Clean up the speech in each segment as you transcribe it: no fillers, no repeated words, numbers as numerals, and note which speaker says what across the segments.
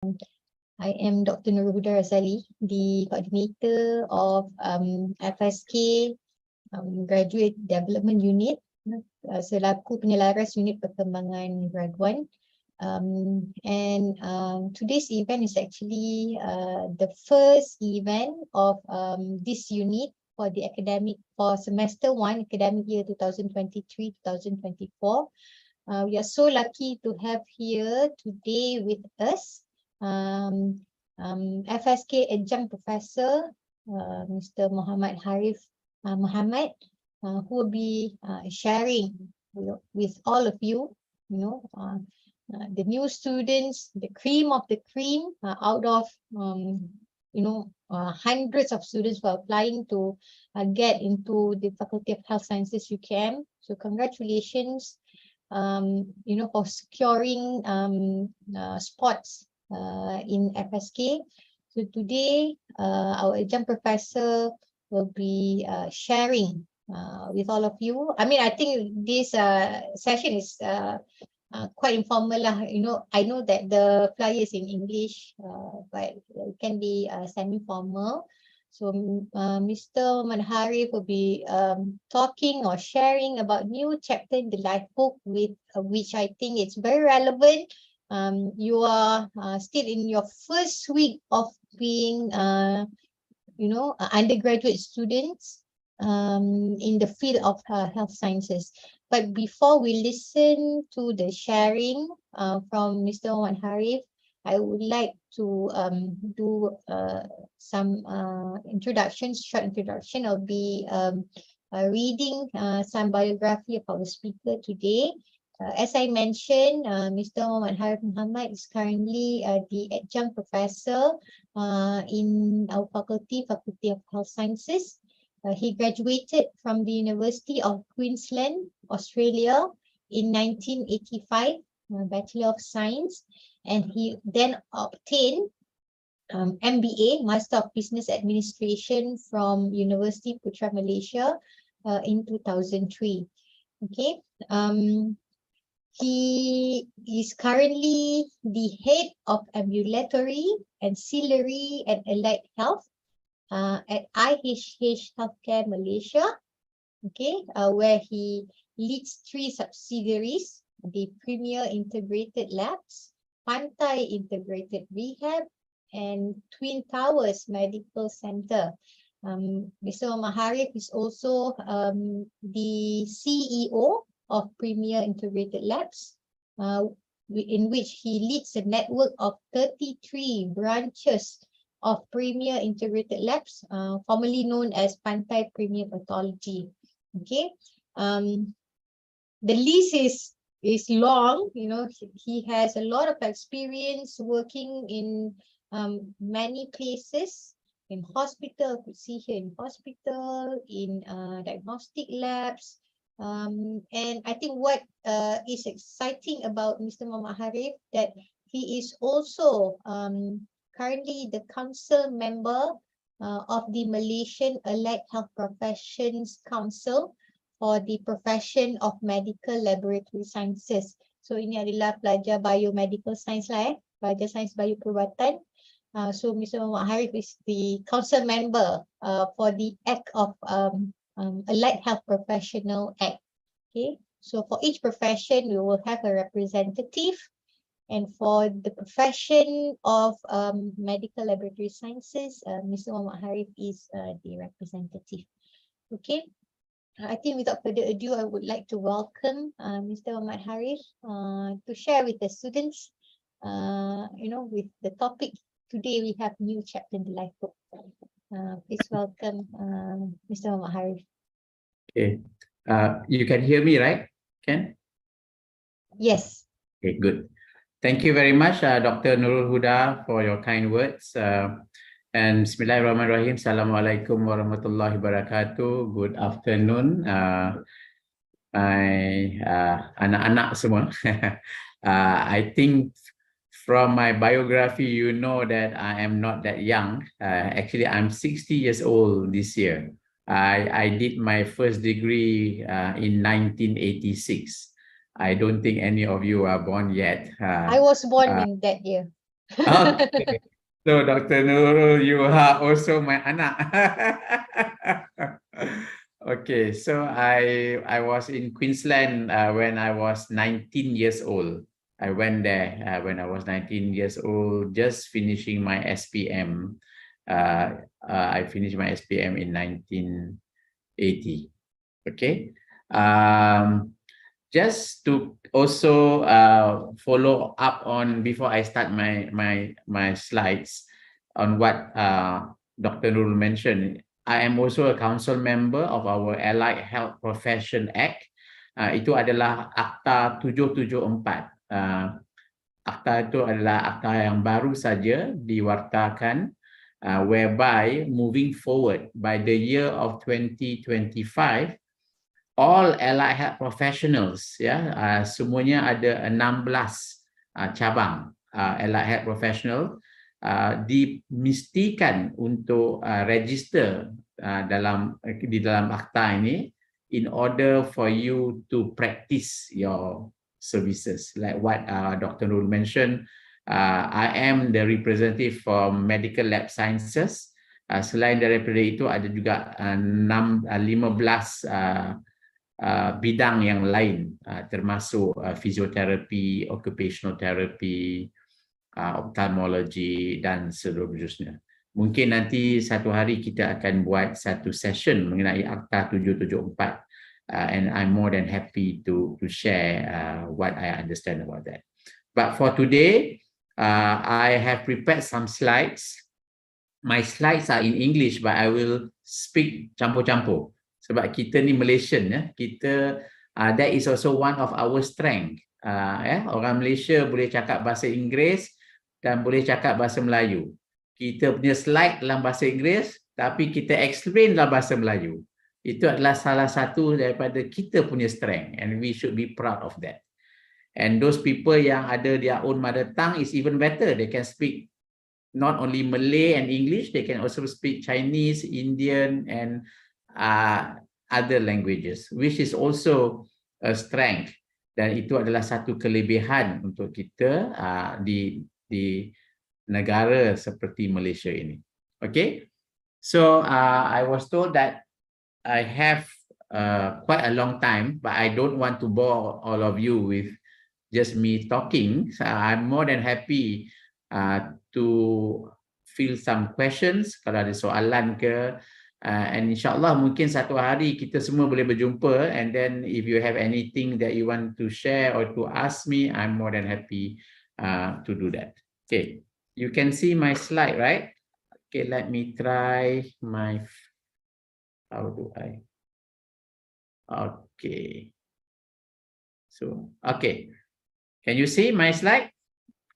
Speaker 1: I am Dr. Nurul Huda Razali, the coordinator of FSK Graduate Development Unit, selaku penyelaras unit perkembangan graduan. Today's event is actually the first event of this unit for the for semester 1 academic year 2023-2024. We are so lucky to have here today with us FSK Adjunct Professor Mr. Muhammad Harif Muhammad, who will be sharing with all of you, the new students, the cream of the cream out of hundreds of students who are applying to get into the Faculty of Health Sciences UKM. So congratulations, for securing spots in FSK. So today, our adjunct professor will be sharing with all of you. I mean, I think this session is quite informal. I know that the flyer is in English, but it can be semi-formal. So Mr. Harif will be talking or sharing about new chapter in the life book, with which I think it's very relevant. You are still in your first week of being, undergraduate students in the field of health sciences. But before we listen to the sharing from Mr. Harif, I would like to do some short introduction. I'll be reading some biography of our speaker today. As I mentioned, Mr. Harif Muhammad is currently the adjunct professor in our Faculty of Health Sciences. He graduated from the University of Queensland, Australia in 1985, Bachelor of Science, and he then obtained MBA, Master of Business Administration from University Putra Malaysia in 2003. Okay. He is currently the head of ambulatory, ancillary and allied health at IHH Healthcare Malaysia, where he leads 3 subsidiaries: the Premier Integrated Labs, Pantai Integrated Rehab, and Twin Towers Medical Center. Mr. Harif is also the CEO of Premier Integrated Labs, in which he leads a network of 33 branches of Premier Integrated Labs, formerly known as Pantai Premier Pathology. Okay, the list is long. He has a lot of experience working in many places, in hospital. You could see here in hospital, in diagnostic labs. And I think what is exciting about Mr. Muhammad Harif, that he is also currently the council member of the Malaysian Allied Health Professions Council for the profession of medical laboratory sciences. So ini adalah pelajar biomedical science lah, pelajar sains bioperubatan. So Mr. Muhammad Harif is the council member for the Act of Allied Health Professional Act. Okay, so for each profession we will have a representative, and for the profession of medical laboratory sciences, Mr. Muhammad Harif is the representative. Okay, I think without further ado, I would like to welcome Mr. Muhammad Harif to share with the students, with the topic. Today we have new chapter in the life book. Please welcome Mr. Muhammad Harif.
Speaker 2: Okay, you can hear me, right? Ken?
Speaker 1: Yes.
Speaker 2: Okay, good. Thank you very much, Dr. Nurul Huda, for your kind words. And Bismillahirrahmanirrahim. Assalamualaikum warahmatullahi wabarakatuh. Good afternoon, my anak-anak semua. I think from my biography, you know that I am not that young. Actually, I'm 60 years old this year. I did my first degree in 1986. I don't think any of you are born yet.
Speaker 1: I was born in that year.
Speaker 2: Okay. So Dr. Nurul, you are also my anak. Okay, so I was in Queensland when I was 19 years old. I went there when I was 19 years old, just finishing my SPM. I finished my SPM in 1980. Okay. Just to also follow up on before I start my slides on what Dr. Nurul mentioned, I am also a council member of our Allied Health Profession Act. Itu adalah Akta 774. Akta itu adalah akta yang baru saja diwartakan, whereby moving forward by the year of 2025, all allied health professionals, semuanya ada 16 cabang allied health professional dimestikan untuk register di dalam akta ini in order for you to practice your services. Like what Dr. Nurul mentioned, I am the representative for medical lab sciences. Selain daripada itu ada juga 15 bidang yang lain, termasuk fisioterapi, occupational therapy, ophthalmology dan seterusnya. Mungkin nanti satu hari kita akan buat satu session mengenai Akta 774, and I'm more than happy to share what I understand about that. But for today, I have prepared some slides. My slides are in English, but I will speak campur-campur. Sebab kita ni Malaysian, kita that is also one of our strength. Orang Malaysia boleh cakap bahasa Inggeris dan boleh cakap bahasa Melayu. Kita punya slide dalam bahasa Inggeris, tapi kita explain dalam bahasa Melayu. Itu adalah salah satu daripada kita punya strength, and we should be proud of that. And those people yang ada their own mother tongue is even better. They can speak not only Malay and English, they can also speak Chinese, Indian, and other languages, which is also a strength. Dan itu adalah satu kelebihan untuk kita di negara seperti Malaysia ini. Okay, so I was told that I have quite a long time, but I don't want to bore all of you with just me talking. So I'm more than happy to field some questions kalau ada soalan ke, and insyaAllah mungkin satu hari kita semua boleh berjumpa, and then if you have anything that you want to share or to ask me, I'm more than happy to do that. Okay, you can see my slide, right? Okay, let me try my, how do I, okay, so, okay, can you see my slide?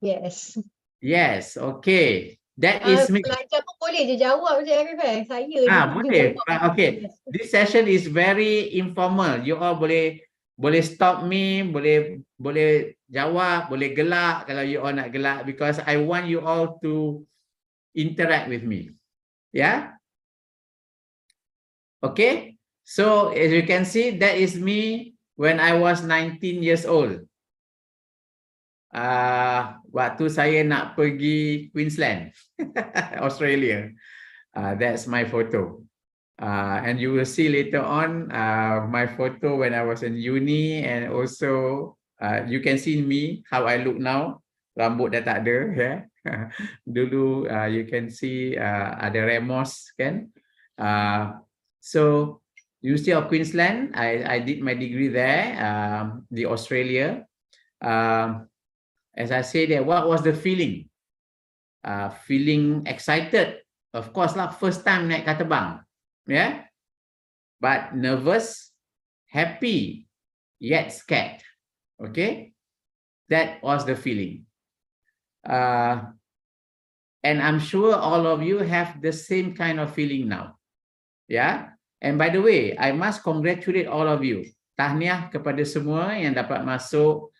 Speaker 1: Yes.
Speaker 2: Yes, okay. That is me.
Speaker 1: Pelajar pun boleh je jawab je Arif. Saya je
Speaker 2: Boleh.
Speaker 1: jawab.
Speaker 2: Okay. This session is very informal. You all boleh stop me, boleh jawab, boleh gelak kalau you all nak gelak, because I want you all to interact with me. Yeah? Okay? So as you can see, that is me when I was 19 years old. Waktu saya nak pergi Queensland, Australia. That's my photo. And you will see later on my photo when I was in uni, and also you can see me how I look now. Rambut dah tak ada, ya. Dulu you can see ada remos, kan? So University of Queensland, I did my degree there, di Australia. As I say there, what was the feeling? Feeling excited, of course lah, first time naik kapal terbang, yeah. But nervous, happy, yet scared. Okay, that was the feeling. And I'm sure all of you have the same kind of feeling now, yeah. And by the way, I must congratulate all of you. Tahniah kepada semua yang dapat masuk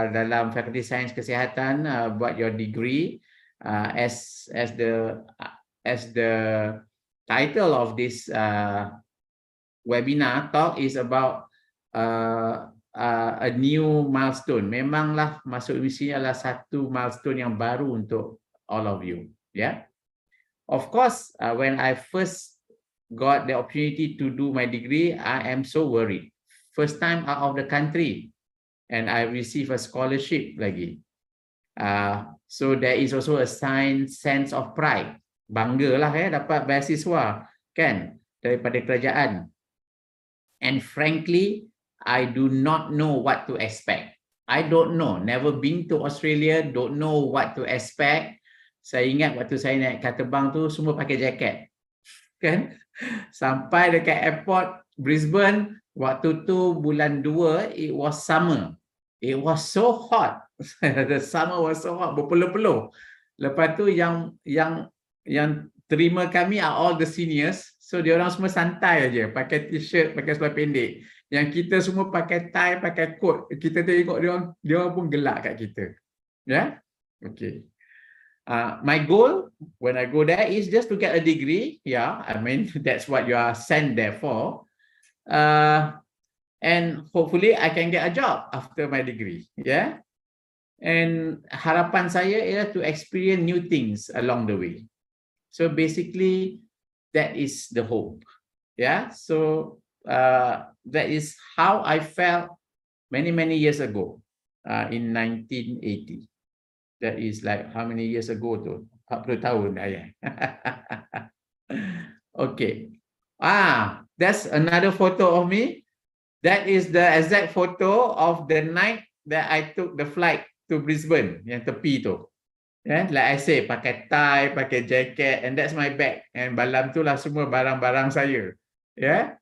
Speaker 2: dalam Fakulti Sains Kesihatan buat your degree. As the title of this webinar talk is about a new milestone. Memanglah masuk universiti adalah satu milestone yang baru untuk all of you. Yeah. Of course, when I first got the opportunity to do my degree, I am so worried. First time out of the country, and I receive a scholarship lagi. So there is also a sense of pride. Bangga lah dapat beasiswa kan daripada kerajaan. And frankly, I do not know what to expect. I don't know. Never been to Australia, don't know what to expect. Saya ingat waktu saya naik kat terbang tu semua pakai jaket. Kan? Sampai dekat airport Brisbane, waktu tu bulan 2, it was summer. It was so hot. The summer was so hot, berpeluh-peluh. Lepas tu yang terima kami are all the seniors. So dia orang semua santai aja, pakai t-shirt, pakai seluar pendek. Yang kita semua pakai tie, pakai coat. Kita tengok dia orang pun gelak kat kita. Yeah? Okay. My goal when I go there is just to get a degree. Yeah, I mean, that's what you are sent there for. And hopefully I can get a job after my degree. Yeah. And harapan saya ialah to experience new things along the way. So basically, that is the hope. Yeah. So that is how I felt many years ago in 1980. That is like how many years ago tu? 40 tahun ayah. Okay. That's another photo of me. That is the exact photo of the night that I took the flight to Brisbane, yang tepi tu. Yeah, like I say, pakai tie, pakai jacket, and that's my bag. And balam tu lah semua barang-barang saya. Yeah.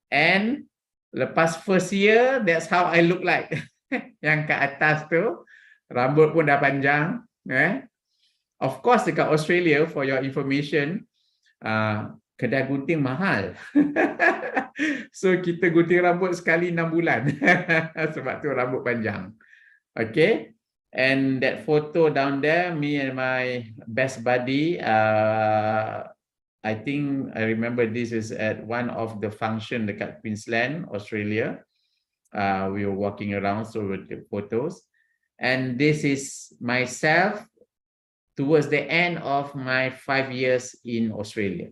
Speaker 2: And lepas first year, that's how I look like. Yang kat atas tu, rambut pun dah panjang. Of course, dekat Australia, for your information, kedai gunting mahal. So, kita gunting rambut sekali 6 bulan. Sebab tu rambut panjang. Okay. And that photo down there, me and my best buddy, I think I remember this is at one of the function dekat Queensland, Australia. We were walking around, so with the photos. And this is myself towards the end of my 5 years in Australia.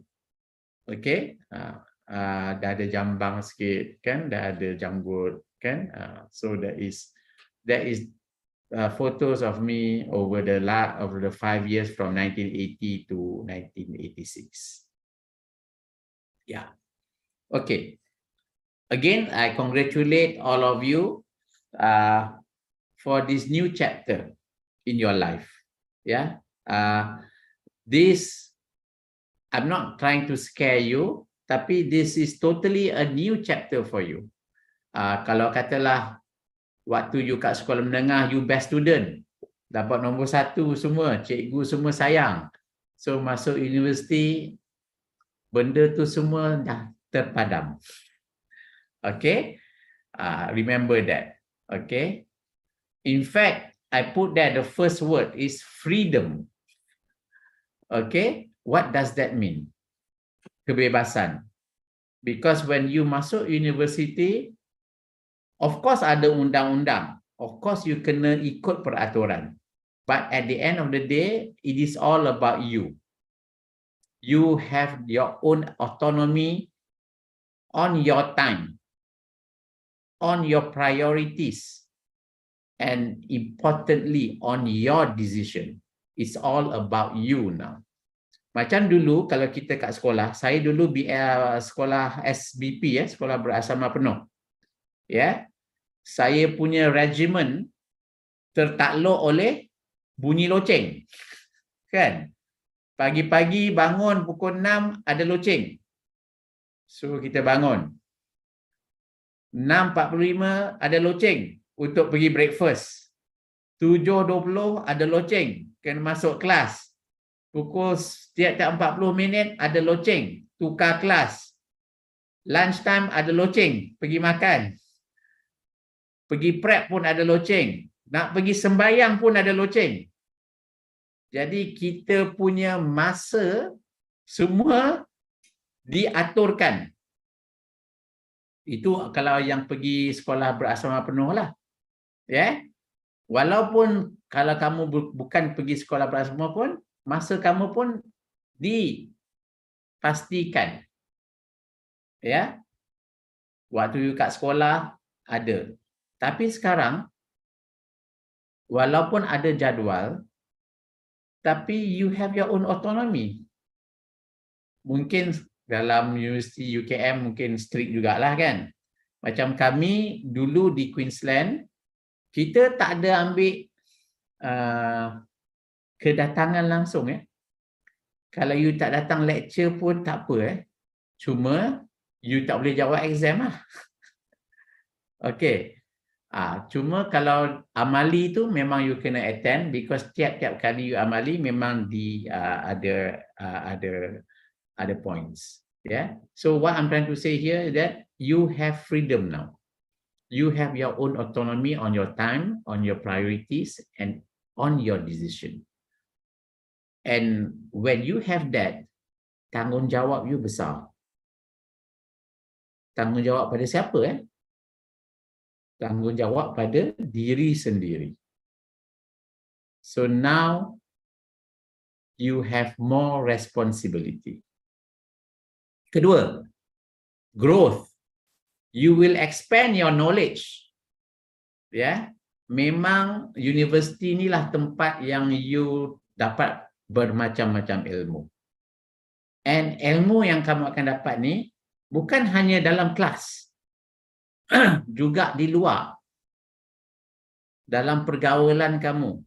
Speaker 2: Okay. Dah ada jambang sikit, kan? Dah ada janggut, kan? So that is photos of me over the 5 years from 1980 to 1986. Yeah. Okay. Again, I congratulate all of you for this new chapter in your life. Yeah. This, I'm not trying to scare you, tapi this is totally a new chapter for you. Kalau katalah waktu you kat sekolah menengah, you best student, dapat nombor 1 semua, cikgu semua sayang. So masuk universiti, benda tu semua dah terpadam. Okay, remember that. Okay, in fact, I put there the first word is freedom. Okay, what does that mean? Kebebasan. Because when you masuk university, of course ada undang-undang. Of course you kena ikut peraturan. But at the end of the day, it is all about you. You have your own autonomy on your time, on your priorities, and importantly, on your decision. It's all about you now. Macam dulu, kalau kita kat sekolah, saya dulu sekolah SBP, sekolah berasrama penuh. Saya punya regimen tertakluk oleh bunyi loceng. Kan? Pagi-pagi bangun pukul 6 ada loceng. So kita bangun. 6.45 ada loceng untuk pergi breakfast. 7.20 ada loceng kena masuk kelas. Pukul tiap-tiap 40 minit ada loceng tukar kelas. Lunchtime ada loceng pergi makan. Pergi prep pun ada loceng. Nak pergi sembahyang pun ada loceng. Jadi kita punya masa semua diaturkan. Itu kalau yang pergi sekolah berasrama penuh lah. Ya. Walaupun kalau kamu bukan pergi sekolah berasrama pun, masa kamu pun dipastikan. Ya. Waktu you kat sekolah ada. Tapi sekarang walaupun ada jadual, tapi you have your own autonomy. Mungkin dalam Universiti UKM mungkin strict jugalah kan. Macam kami dulu di Queensland, kita tak ada ambil kedatangan langsung. Kalau you tak datang lecture pun tak apa. Cuma you tak boleh jawab exam lah. Okey. Cuma kalau amali tu memang you kena attend because tiap-tiap kali you amali memang ada points. Yeah. So what I'm trying to say here is that you have freedom now. You have your own autonomy on your time, on your priorities, and on your decision. And when you have that, tanggungjawab you besar. Tanggungjawab pada siapa? Tanggungjawab pada diri sendiri. So now you have more responsibility. Kedua, growth. You will expand your knowledge. Ya, memang universiti inilah tempat yang you dapat bermacam-macam ilmu. And ilmu yang kamu akan dapat ni bukan hanya dalam kelas, juga di luar. Dalam pergaulan kamu,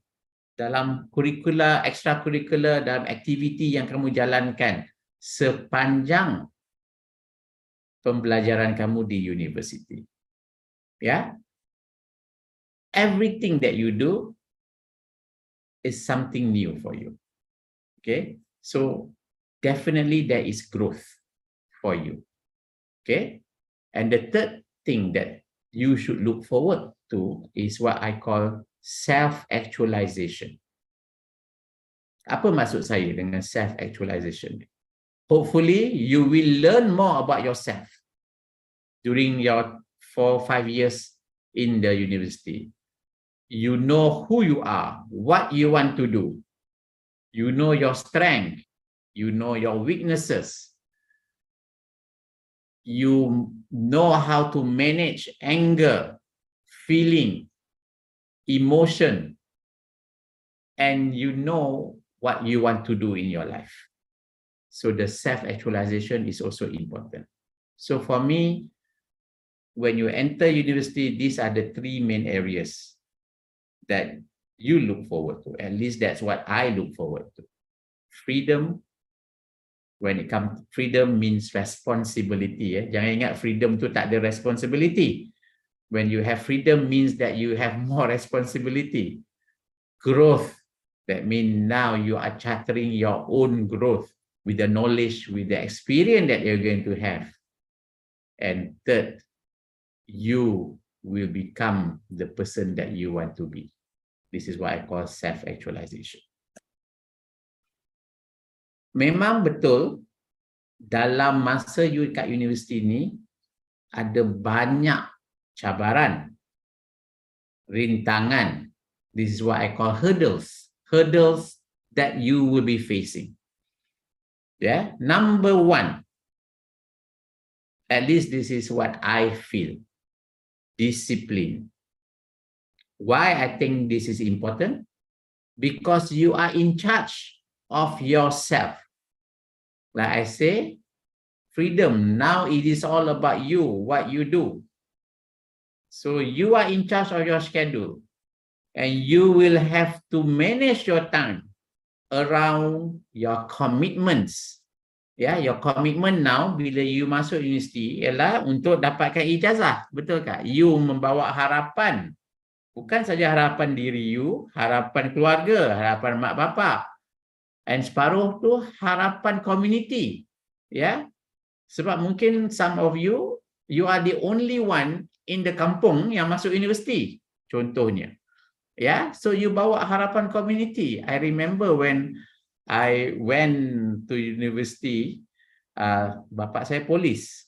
Speaker 2: dalam kurikula, ekstrakurikular, dalam aktiviti yang kamu jalankan sepanjang pembelajaran kamu di universiti. Ya. Everything that you do is something new for you. Okay? So definitely there is growth for you. Okay? And the third thing that you should look forward to is what I call self-actualization. Apa maksud saya dengan self-actualization? Hopefully, you will learn more about yourself during your 4-5 years in the university. You know who you are, what you want to do. You know your strength. You know your weaknesses. You know how to manage anger, feeling, emotion, and you know what you want to do in your life. So the self-actualization is also important. So for me, when you enter university, these are the 3 main areas that you look forward to. At least that's what I look forward to. Freedom. When it comes, freedom means responsibility. Jangan ingat freedom tu tak ada responsibility. When you have freedom means that you have more responsibility. Growth. That means now you are chartering your own growth with the knowledge, with the experience that you're going to have. And third, you will become the person that you want to be. This is what I call self-actualization. Memang betul, dalam masa you kat universiti ni, ada banyak cabaran, rintangan. This is what I call hurdles. Hurdles that you will be facing. Yeah, number 1, at least this is what I feel, discipline. Why I think this is important? Because you are in charge of yourself. Like I say, freedom, now it is all about you, what you do. So you are in charge of your schedule and you will have to manage your time around your commitments. Ya, your commitment now bila you masuk universiti ialah untuk dapatkan ijazah, betul tak? You membawa harapan, bukan saja harapan diri you, harapan keluarga, harapan mak bapak, and separuh tu harapan community. Ya, sebab mungkin some of you, you are the only one in the kampung yang masuk universiti, contohnya. Ya, so you bawa harapan community. I remember when I went to university, bapak saya polis.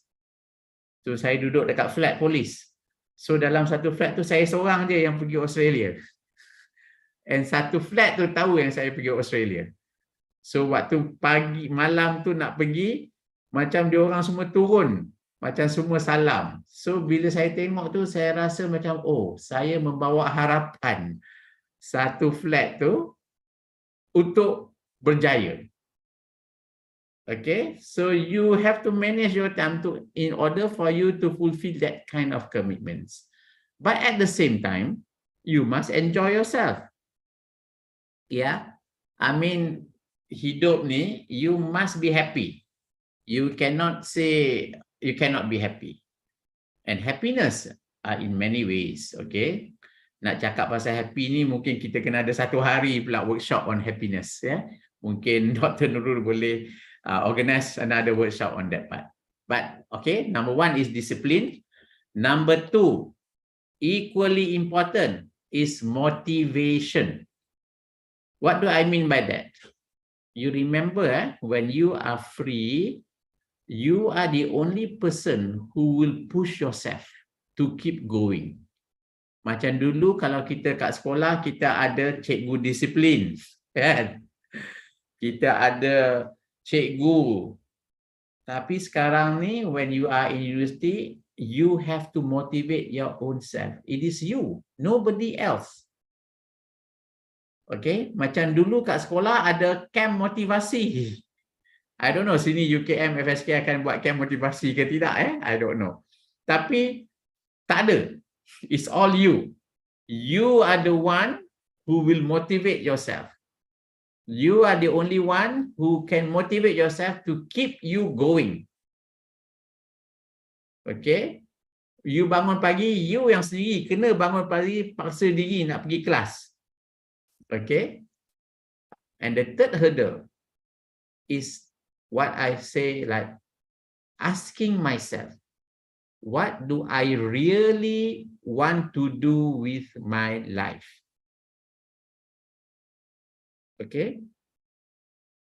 Speaker 2: So saya duduk dekat flat polis. So dalam satu flat tu saya seorang je yang pergi Australia. And satu flat tu tahu yang saya pergi Australia. So waktu pagi malam tu nak pergi, macam dia orang semua turun, macam semua salam. So bila saya tengok tu saya rasa macam oh, saya membawa harapan satu flat tu untuk berjaya. Okay, so you have to manage your time to in order for you to fulfill that kind of commitments. But at the same time, you must enjoy yourself. Yeah, I mean, hidup ni, you must be happy. You cannot say you cannot be happy. And happiness are in many ways. Okay, nak cakap pasal happy ni mungkin kita kena ada satu hari pula workshop on happiness. Ya, mungkin Dr. Nurul boleh organize another workshop on that part. But okay, number one is discipline. Number two, equally important is motivation. What do I mean by that? You remember when you are free, you are the only person who will push yourself to keep going. Macam dulu kalau kita kat sekolah, kita ada cikgu disiplin, kan? Kita ada cikgu. Tapi sekarang ni, when you are in university, you have to motivate your own self. It is you, nobody else. Okay, macam dulu kat sekolah ada camp motivasi. I don't know, sini UKM, FSK akan buat camp motivasi ke tidak, I don't know. Tapi, tak ada. It's all you. You are the one who will motivate yourself. You are the only one who can motivate yourself to keep you going. Okay? You bangun pagi, you yang sendiri kena bangun pagi, paksa diri nak pergi kelas. Okay? And the third hurdle is what I say, like asking myself, what do I really want to do with my life? Okay,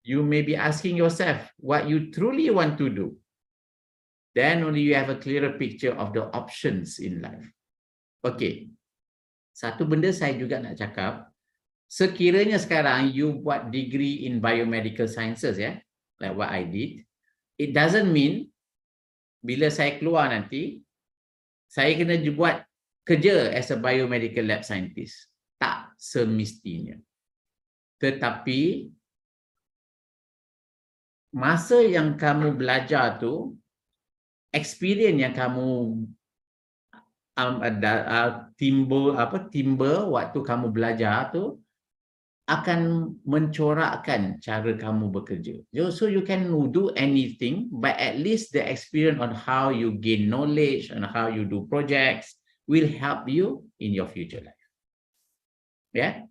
Speaker 2: you may be asking yourself what you truly want to do. Then only you have a clearer picture of the options in life. Okay, satu benda saya juga nak cakap, sekiranya sekarang you buat degree in biomedical sciences, ya, like what I did, it doesn't mean bila saya keluar nanti, saya kena buat kerja as a biomedical lab scientist. Tak semestinya. Tetapi masa yang kamu belajar tu, experience yang kamu timba waktu kamu belajar tu akan mencorakkan cara kamu bekerja. So you can do anything, but at least the experience on how you gain knowledge and how you do projects will help you in your future life. Yeah.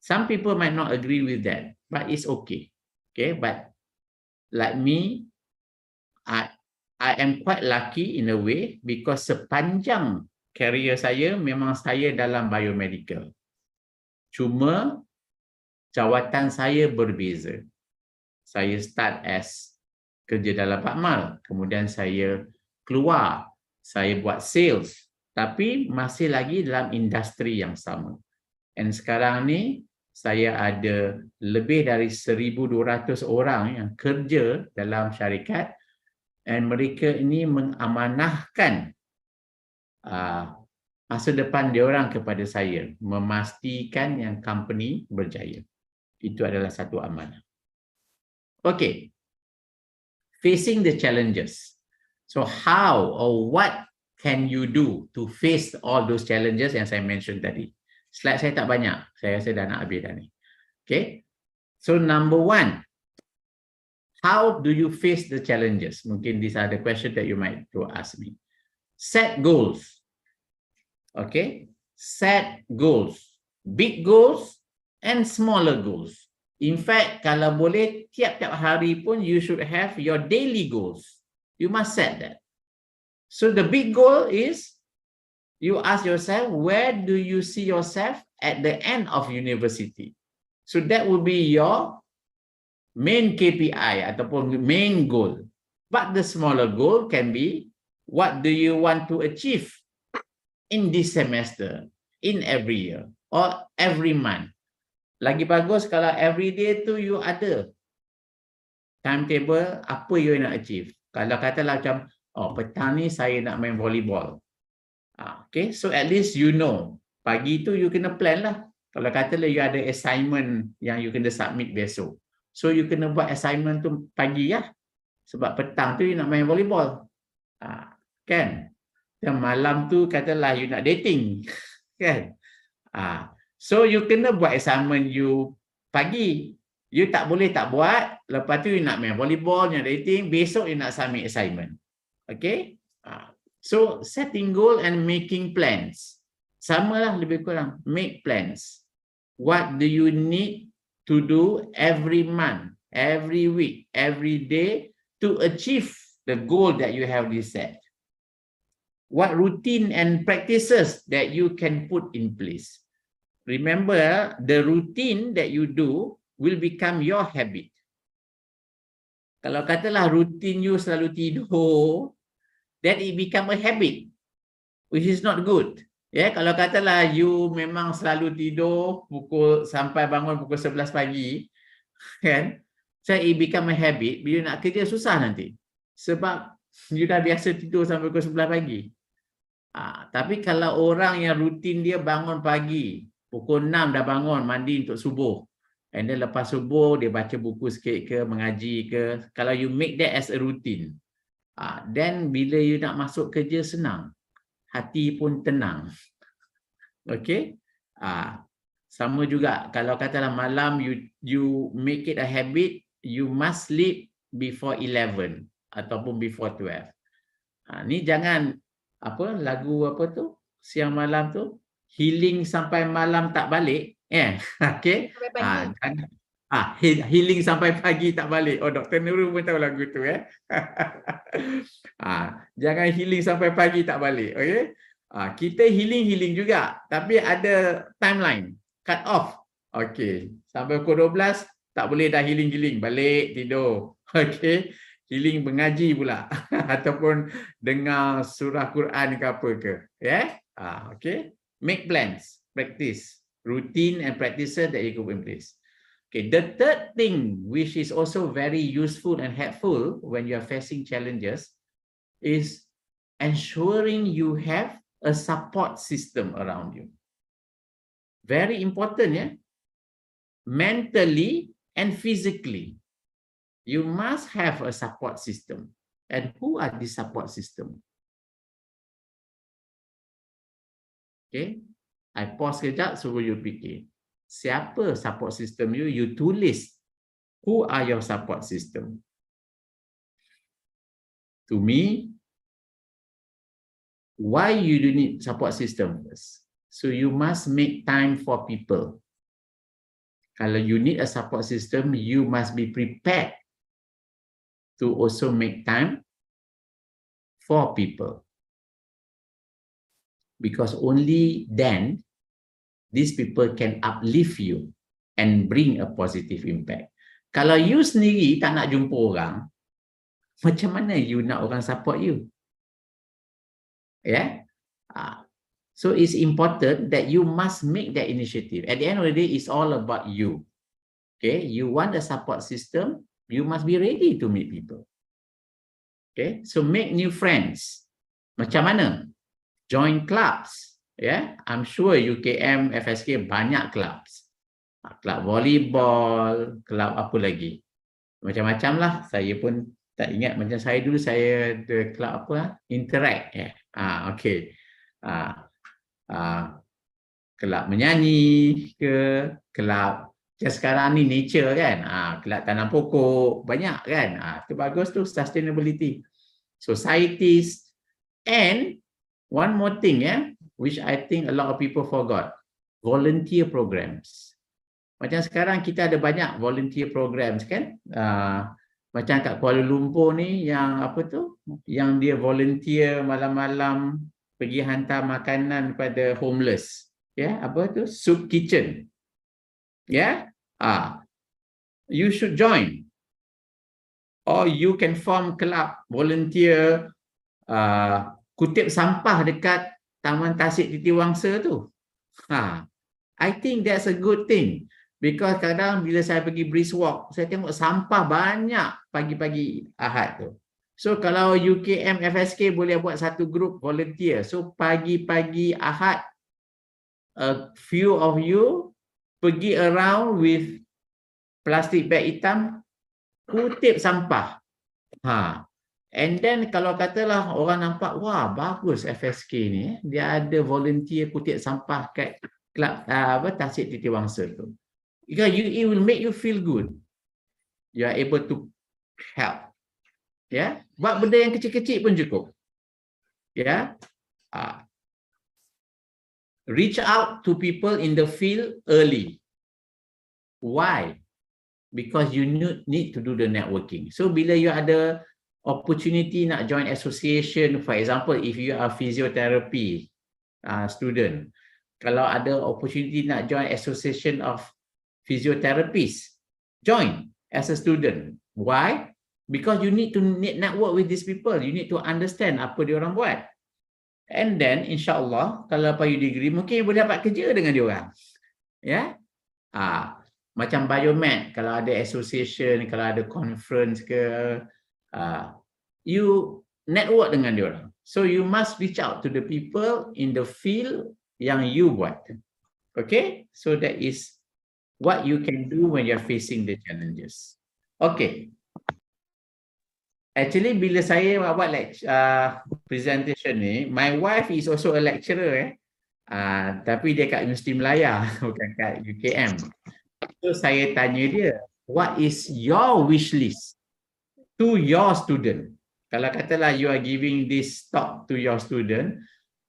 Speaker 2: Some people might not agree with that, but it's okay. Okay, but like me, I am quite lucky in a way because sepanjang career saya memang saya dalam biomedical. Cuma jawatan saya berbeza. Saya start as kerja dalam Pakmal, kemudian saya keluar, saya buat sales, tapi masih lagi dalam industri yang sama. And sekarang ni saya ada lebih dari 1,200 orang yang kerja dalam syarikat, dan mereka ini mengamanahkan masa depan diorang kepada saya, memastikan yang company berjaya. Itu adalah satu amanah. Okay, facing the challenges. So how or what can you do to face all those challenges yang saya mention tadi? Slide saya tak banyak. Saya rasa dah nak habis dah ni. Okay. So number one, how do you face the challenges? Mungkin these are the questions that you might to ask me. Set goals. Okay. Set goals. Big goals and smaller goals. In fact, kalau boleh, tiap-tiap hari pun you should have your daily goals. You must set that. So the big goal is, you ask yourself, where do you see yourself at the end of university? So that will be your main KPI ataupun main goal. But the smaller goal can be, what do you want to achieve in this semester, in every year, or every month? Lagi bagus kalau every day tu you ada timetable apa you nak achieve. Kalau katalah macam, oh petang ni saya nak main volleyball. Okay, so at least you know. Pagi tu you kena plan lah. Kalau katalah you ada assignment yang you kena submit besok. So you kena buat assignment tu pagi ya. Sebab petang tu you nak main volleyball. Kan? Dan malam tu katalah you nak dating. Kan? So you kena buat assignment you pagi. You tak boleh tak buat, lepas tu you nak main volleyball, nak dating, besok you nak submit assignment. Okay? So setting goal and making plans. Sama lah lebih kurang. Make plans. What do you need to do every month, every week, every day to achieve the goal that you have set? What routine and practices that you can put in place? Remember, the routine that you do will become your habit. Kalau katalah rutin you selalu tidur, then it become a habit, which is not good. Ya, kalau katalah you memang selalu tidur sampai bangun pukul 11 pagi, kan? So it become a habit, bila nak kerja susah nanti. Sebab you dah biasa tidur sampai pukul 11 pagi. Tapi kalau orang yang rutin dia bangun pagi, pukul 6 dah bangun, mandi untuk subuh. And then lepas subuh, dia baca buku sikit ke, mengaji ke. Kalau you make that as a routine, then bila you nak masuk kerja senang. Hati pun tenang. Okay? Sama juga, kalau katalah malam you make it a habit, you must sleep before 11 ataupun before 12. Ni jangan, lagu apa tu? Siang malam tu? Healing sampai malam tak balik. Okay? Healing sampai pagi tak balik. Oh, Dr. Nurul pun tahu lagu tu. Jangan healing sampai pagi tak balik. Okay? Kita healing juga. Tapi ada timeline. Cut off. Okay. Sampai pukul 12, tak boleh dah healing. Balik, tidur. Okay? Healing mengaji pula. Ataupun dengar surah Quran ke apa ke. Okay? Make plans. Practice. Routine and practices that you put in place. Okay, the third thing which is also very useful and helpful when you are facing challenges is ensuring you have a support system around you. Very important, yeah? Mentally and physically, you must have a support system. And who are the support system? Okay. I pause kejap suruh you fikir. Siapa support system you? You tulis. Who are your support system? To me, why you do need support system first? So you must make time for people. Kalau you need a support system, you must be prepared to also make time for people. Because only then these people can uplift you and bring a positive impact. Kalau you sendiri tak nak jumpa orang, macam mana you nak orang support you? Yeah? So it's important that you must make that initiative. At the end of the day, it's all about you. Okay? You want a support system, you must be ready to meet people. Okay? So make new friends. Macam mana? Join clubs. Yeah, I'm sure UKM, FSK banyak clubs. Club volleyball, club apa lagi. Macam-macam lah. Saya pun tak ingat. Macam saya dulu, saya ada club apa? Interact. Okay. Club menyanyi ke, club macam sekarang ni nature kan. Club tanam pokok. Banyak kan. Itu bagus tu, sustainability. Societies. And one more thing, which I think a lot of people forgot, volunteer programs. Macam sekarang kita ada banyak volunteer programs kan? Macam kat Kuala Lumpur ni yang apa tu? Yang dia volunteer malam-malam pergi hantar makanan pada homeless. Apa tu? Soup kitchen. You should join. Or you can form club, volunteer, kutip sampah dekat Taman Tasik Titi Wangsa tu. I think that's a good thing. Because kadang bila saya pergi brisk walk, saya tengok sampah banyak pagi-pagi Ahad tu. So kalau UKM FSK boleh buat satu group volunteer. So pagi-pagi Ahad, a few of you pergi around with plastik bag hitam, kutip sampah. And then kalau katalah orang nampak, wah bagus FSK ni, dia ada volunteer kutip sampah kat kelab Tasik Titi Wangsa tu. Because it will make you feel good. You are able to help. Ya, buat benda yang kecil-kecil pun cukup. Ya. Reach out to people in the field early. Why? Because you need to do the networking. So bila you ada opportunity nak join association, for example, if you are physiotherapy student, kalau ada opportunity nak join association of physiotherapists, join as a student. Why? Because you need to network with these people. You need to understand apa dia orang buat. And then insyaAllah, kalau lepas you degree, mungkin boleh dapat kerja dengan dia orang. Ya? Macam biomed, kalau ada association, kalau ada conference ke, you network dengan dia orang. So you must reach out to the people in the field yang you buat. Okay? So that is what you can do when you're facing the challenges. Okay. Actually, bila saya buat presentation ni, my wife is also a lecturer. Tapi dia kat Universiti Melaya, bukan kat UKM. So saya tanya dia, what is your wish list to your student? Kalau katalah you are giving this talk to your student,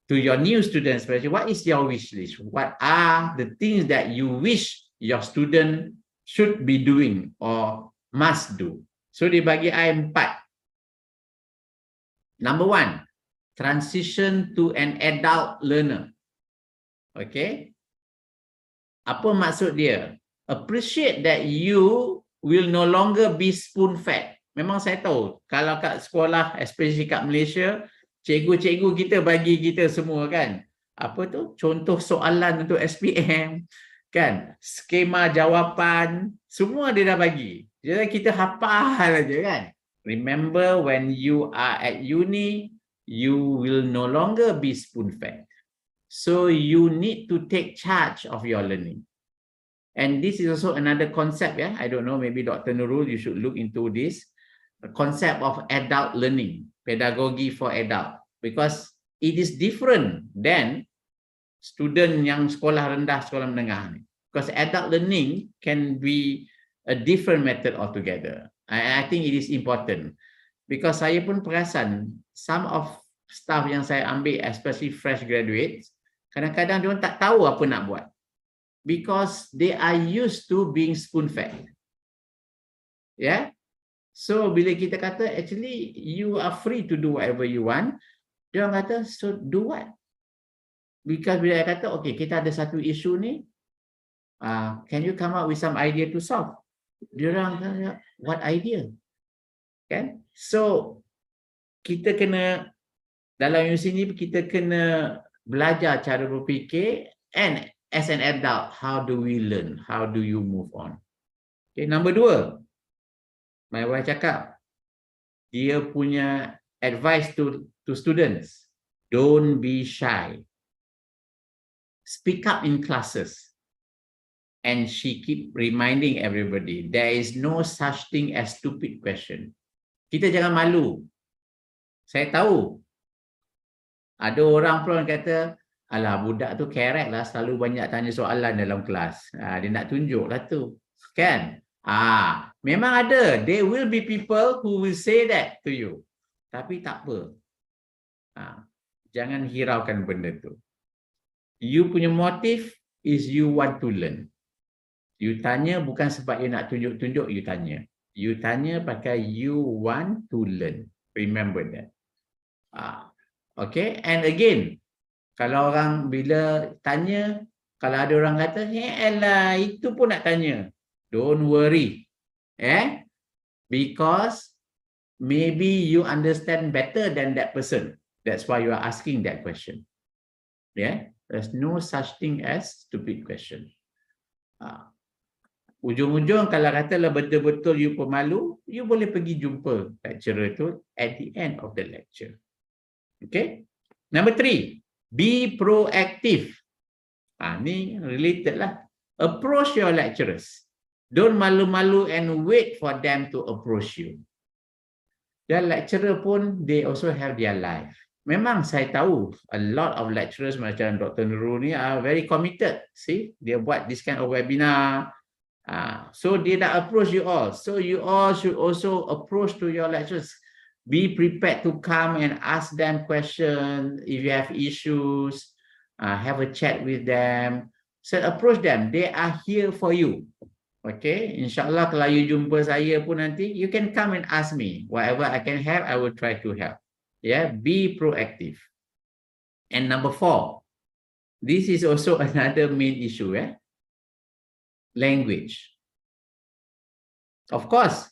Speaker 2: to your new students, especially, what is your wish list? What are the things that you wish your student should be doing or must do? So dia bagi I 4. Number 1, transition to an adult learner. Okay. Apa maksud dia? Appreciate that you will no longer be spoon-fed. Memang saya tahu, kalau kat sekolah, especially kat Malaysia, cikgu-cikgu kita bagi kita semua kan, apa tu? Contoh soalan untuk SPM, kan? Skema jawapan, semua dia dah bagi. Jadi kita hafal aja kan? Remember, when you are at uni, you will no longer be spoon-fed. So you need to take charge of your learning. And this is also another concept, yeah. I don't know, maybe Dr. Nurul, you should look into this. The concept of adult learning, pedagogy for adult. Because it is different than student yang sekolah rendah, sekolah menengah. Because adult learning can be a different method altogether. I think it is important. Because saya pun perasan, some of staff yang saya ambil, especially fresh graduates, kadang-kadang dia orang tak tahu apa nak buat. Because they are used to being spoon-fed. Yeah? So, bila kita kata, actually, you are free to do whatever you want, dia orang kata, so do what? Because bila dia kata, okay, kita ada satu isu ni, can you come up with some idea to solve? Dia orang kata, what idea? Kan? So, kita kena, dalam universiti ni, kita kena belajar cara berfikir, and as an adult, how do we learn? How do you move on? Okay, number 2, my wife cakap, dia punya advice to students, don't be shy. Speak up in classes. And she keep reminding everybody, there is no such thing as stupid question. Kita jangan malu. Saya tahu, ada orang pun kata, alah budak tu kerek lah, selalu banyak tanya soalan dalam kelas. Dia nak tunjuk lah tu. Kan? Memang ada. There will be people who will say that to you. Tapi tak apa. Jangan hiraukan benda tu. You punya motif is you want to learn. You tanya bukan sebab you nak tunjuk-tunjuk, you tanya. You tanya pakai you want to learn. Remember that. Okay? And again, kalau orang bila tanya, kalau ada orang kata, elah, itu pun nak tanya. Don't worry. Because maybe you understand better than that person. That's why you are asking that question. Yeah, there's no such thing as stupid question. Ujung-ujung kalau katalah betul-betul you pemalu, you boleh pergi jumpa lecturer tu at the end of the lecture. Okay. Number 3, be proactive. Ni related lah. Approach your lecturers. Don't malu-malu and wait for them to approach you. Dan lecturer pun, they also have their life. Memang saya tahu a lot of lecturers macam Dr. Nurul ni are very committed. See, dia buat this kind of webinar. So they dah approach you all. So you all should also approach to your lecturers. Be prepared to come and ask them questions. If you have issues, have a chat with them. So approach them. They are here for you. Okay, insyaAllah kalau you jumpa saya pun nanti, you can come and ask me. Whatever I can help, I will try to help. Yeah, be proactive. And number 4, this is also another main issue. Language. Of course,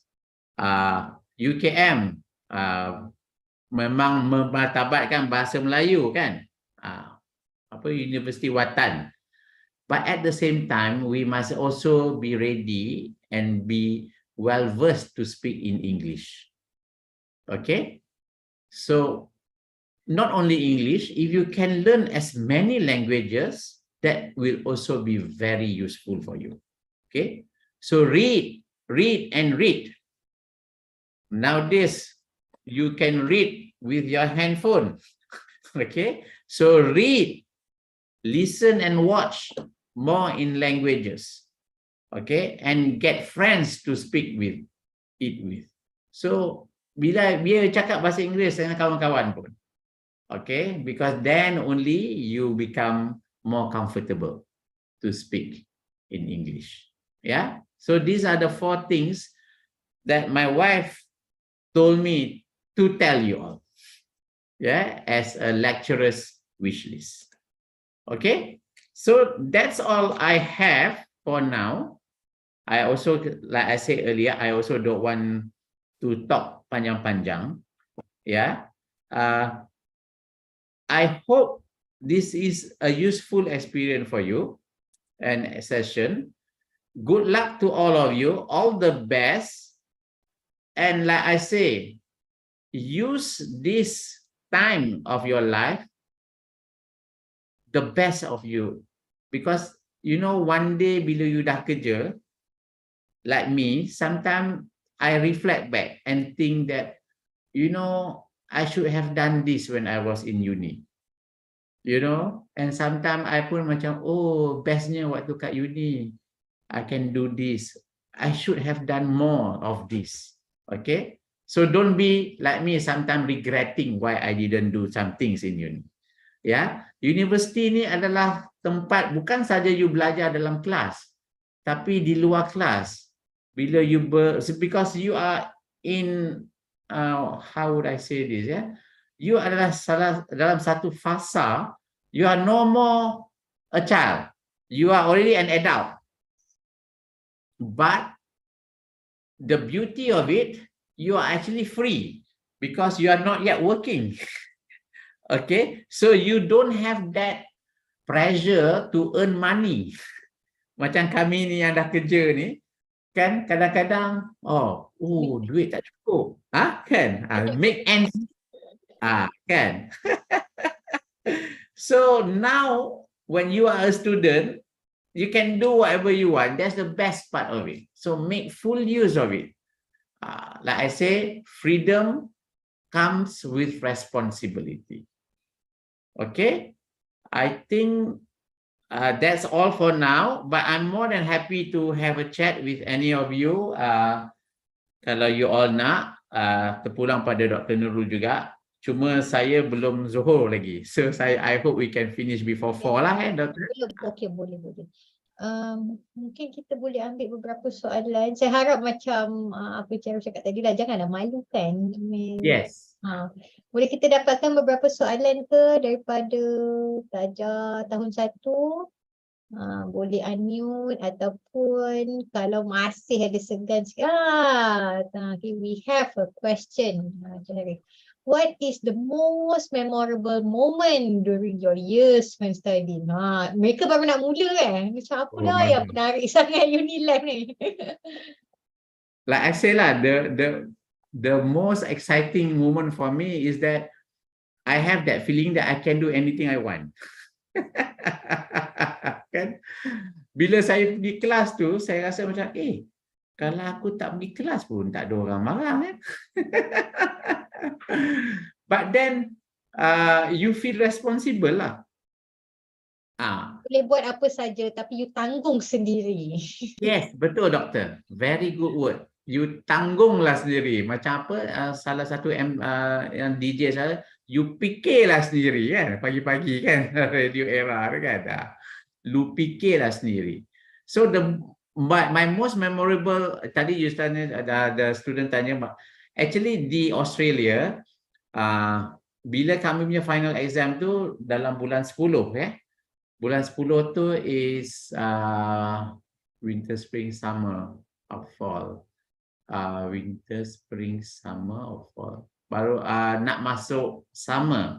Speaker 2: UKM memang memartabatkan bahasa Melayu kan. Universiti Watan. But at the same time, we must also be ready and be well-versed to speak in English. Okay? So, not only English, if you can learn as many languages, that will also be very useful for you. Okay? So, read, and read. Nowadays, you can read with your handphone. Okay? So, read, listen and watch more in languages, okay, and get friends to speak with it with. So bila dia cakap bahasa Inggeris dengan kawan-kawan pun, okay, because then only you become more comfortable to speak in English. Yeah, so these are the 4 things that my wife told me to tell you all, yeah, as a lecturer's wish list. Okay. So that's all I have for now. I also, like I said earlier, I also don't want to talk panjang-panjang. Yeah. I hope this is a useful experience for you and a session. Good luck to all of you. All the best. And like I say, use this time of your life the best of you, because you know one day bila you dah kerja, like me, sometimes I reflect back and think that, you know, I should have done this when I was in uni, you know, and sometimes I pun macam, oh, bestnya waktu kat uni, I can do this, I should have done more of this. Okay, so don't be like me, sometimes regretting why I didn't do some things in uni. Ya, universiti ni adalah tempat bukan saja you belajar dalam kelas, tapi di luar kelas. Bila you because you are in how would I say this, ya? You adalah dalam satu fasa, you are no more a child. You are already an adult. But the beauty of it, you are actually free because you are not yet working. Okay, so you don't have that pressure to earn money. Macam kami ni yang dah kerja ni, kan kadang-kadang, duit tak cukup. Kan? Make ends. Kan? So now, when you are a student, you can do whatever you want. That's the best part of it. So make full use of it. Like I say, freedom comes with responsibility. Okay, I think that's all for now, but I'm more than happy to have a chat with any of you. Kalau you all nak, terpulang pada Dr. Nurul juga. Cuma saya belum zuhur lagi. So I hope we can finish before 4 lah, Dr.
Speaker 1: Okay, boleh. Mungkin kita boleh ambil beberapa soalan. Saya harap macam apa Cikgu cakap tadi lah, janganlah malu kan.
Speaker 2: Yes.
Speaker 1: Boleh kita dapatkan beberapa soalan ke daripada pelajar tahun 1 Boleh unmute ataupun kalau masih ada segan sikit. Okay, we have a question. What is the most memorable moment during your years when studying? Mereka baru nak mula kan? Macam apa
Speaker 2: Oh
Speaker 1: dah
Speaker 2: my
Speaker 1: yang
Speaker 2: God.
Speaker 1: menarik sangat uni life ni?
Speaker 2: Like I say lah, the most exciting moment for me is that I have that feeling that I can do anything I want. Kan? Bila saya pergi kelas tu, saya rasa macam, kalau aku tak pergi kelas pun tak ada orang marah kan. But then you feel responsible lah.
Speaker 1: Boleh buat apa saja tapi you tanggung sendiri.
Speaker 2: Yes, betul doktor. Very good word. You tanggunglah sendiri. Macam apa salah satu yang DJ saya, you fikirlah sendiri kan pagi-pagi kan radio era kan. Lu fikirlah sendiri. So my most memorable tadi you tanya the student tanya actually di Australia bila kami punya final exam tu dalam bulan 10 bulan 10 tu is winter, spring, summer or fall. Winter, spring, summer or fall. Baru nak masuk summer.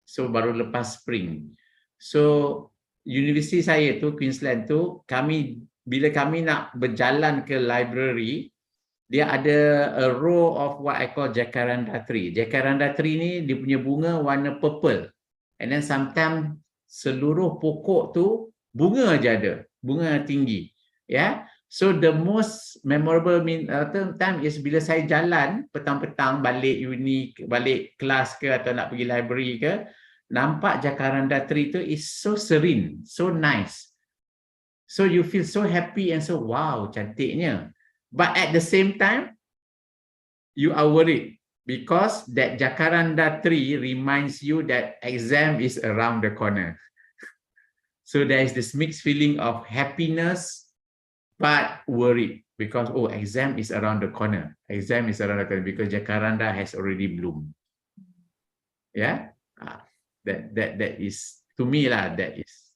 Speaker 2: So baru lepas spring. So universiti saya tu Queensland tu bila kami nak berjalan ke library, dia ada a row of what I call jacaranda tree. Jacaranda tree ni dia punya bunga warna purple. And then sometimes seluruh pokok tu bunga aja ada, bunga tinggi. Ya. So the most memorable time is bila saya jalan petang-petang balik uni, balik kelas ke atau nak pergi library ke, nampak jacaranda tree tu is so serene, so nice. So you feel so happy and so wow, cantiknya. But at the same time, you are worried because that jacaranda tree reminds you that exam is around the corner. So there is this mixed feeling of happiness, but worried because exam is around the corner. Exam is around the corner because jacaranda has already bloomed. Yeah, that is to me lah. That is.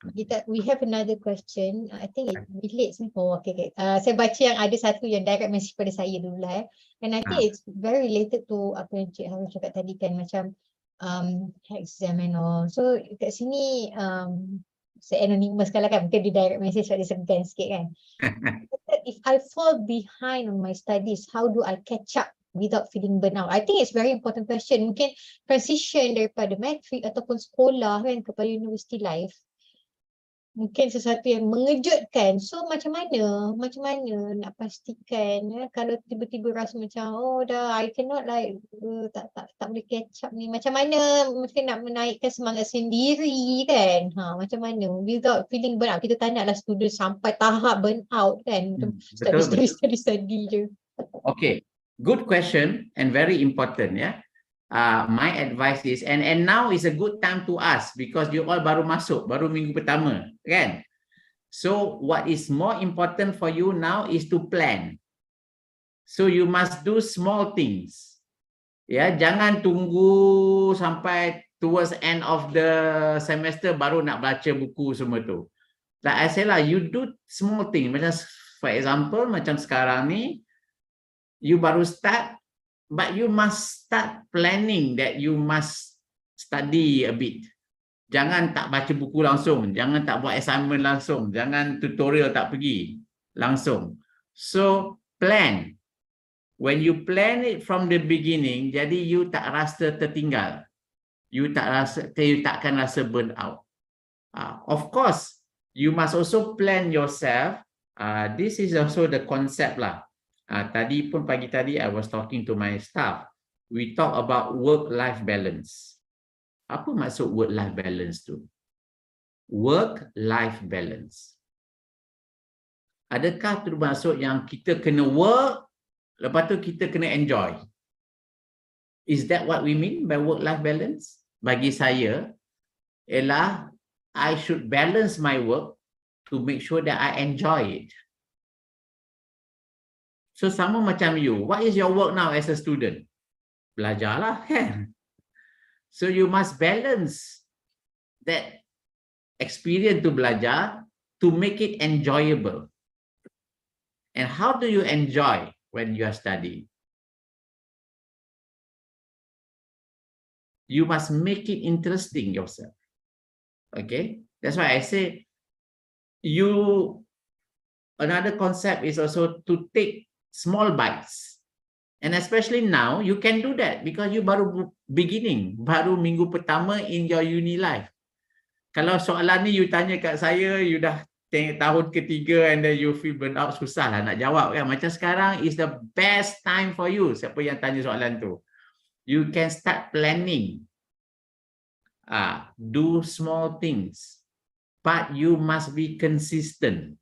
Speaker 1: We have another question. I think it relates. Okay. Saya baca yang ada satu yang direct message pada saya dulu lah. And I think it's very related to apa yang Cik Harun cakap tadi kan, macam exam and all. So kat sini saya anonymous kan, mungkin di direct message ada segan sikit kan. If I fall behind on my studies, how do I catch up without feeling burnout? I think it's very important question. Mungkin transition daripada matric ataupun sekolah kan kepada university life, mungkin sesuatu yang mengejutkan. So macam mana nak pastikan kalau tiba-tiba rasa macam I cannot tak boleh catch up ni, macam mana mungkin nak menaikkan semangat sendiri kan, macam mana without feeling burnout. Kita tak naklah student sampai tahap burnout kan, study je.
Speaker 2: Okay, good question and very important my advice is, and now is a good time to ask because you all baru masuk, baru minggu pertama kan. So what is more important for you now is to plan. So you must do small things. Jangan tunggu sampai towards end of the semester baru nak baca buku semua tu. Like I say lah, you do small things. Macam for example, macam sekarang ni you baru start, but you must start planning that you must study a bit. Jangan tak baca buku langsung, jangan tak buat assignment langsung, jangan tutorial tak pergi langsung. So plan. When you plan it from the beginning, jadi you tak rasa tertinggal. You takkan rasa burn out. Of course, you must also plan yourself. This is also the concept lah. Tadi pun pagi tadi I was talking to my staff. We talk about work-life balance. Apa maksud work-life balance tu? Work-life balance. Adakah tu maksud yang kita kena work, lepas tu kita kena enjoy? Is that what we mean by work-life balance? Bagi saya, ialah I should balance my work to make sure that I enjoy it. So sama macam you, what is your work now as a student? Belajarlah kan? So you must balance that experience to belajar to make it enjoyable. And how do you enjoy when you are studying? You must make it interesting yourself. Okay, that's why I say another concept is also to take small bites. And especially now, you can do that because you baru beginning, baru minggu pertama in your uni life. Kalau soalan ni you tanya kat saya, you dah tahun ketiga and then you feel burn out, susah lah nak jawab kan. Macam sekarang is the best time for you. Siapa yang tanya soalan tu? You can start planning. Do small things. But you must be consistent.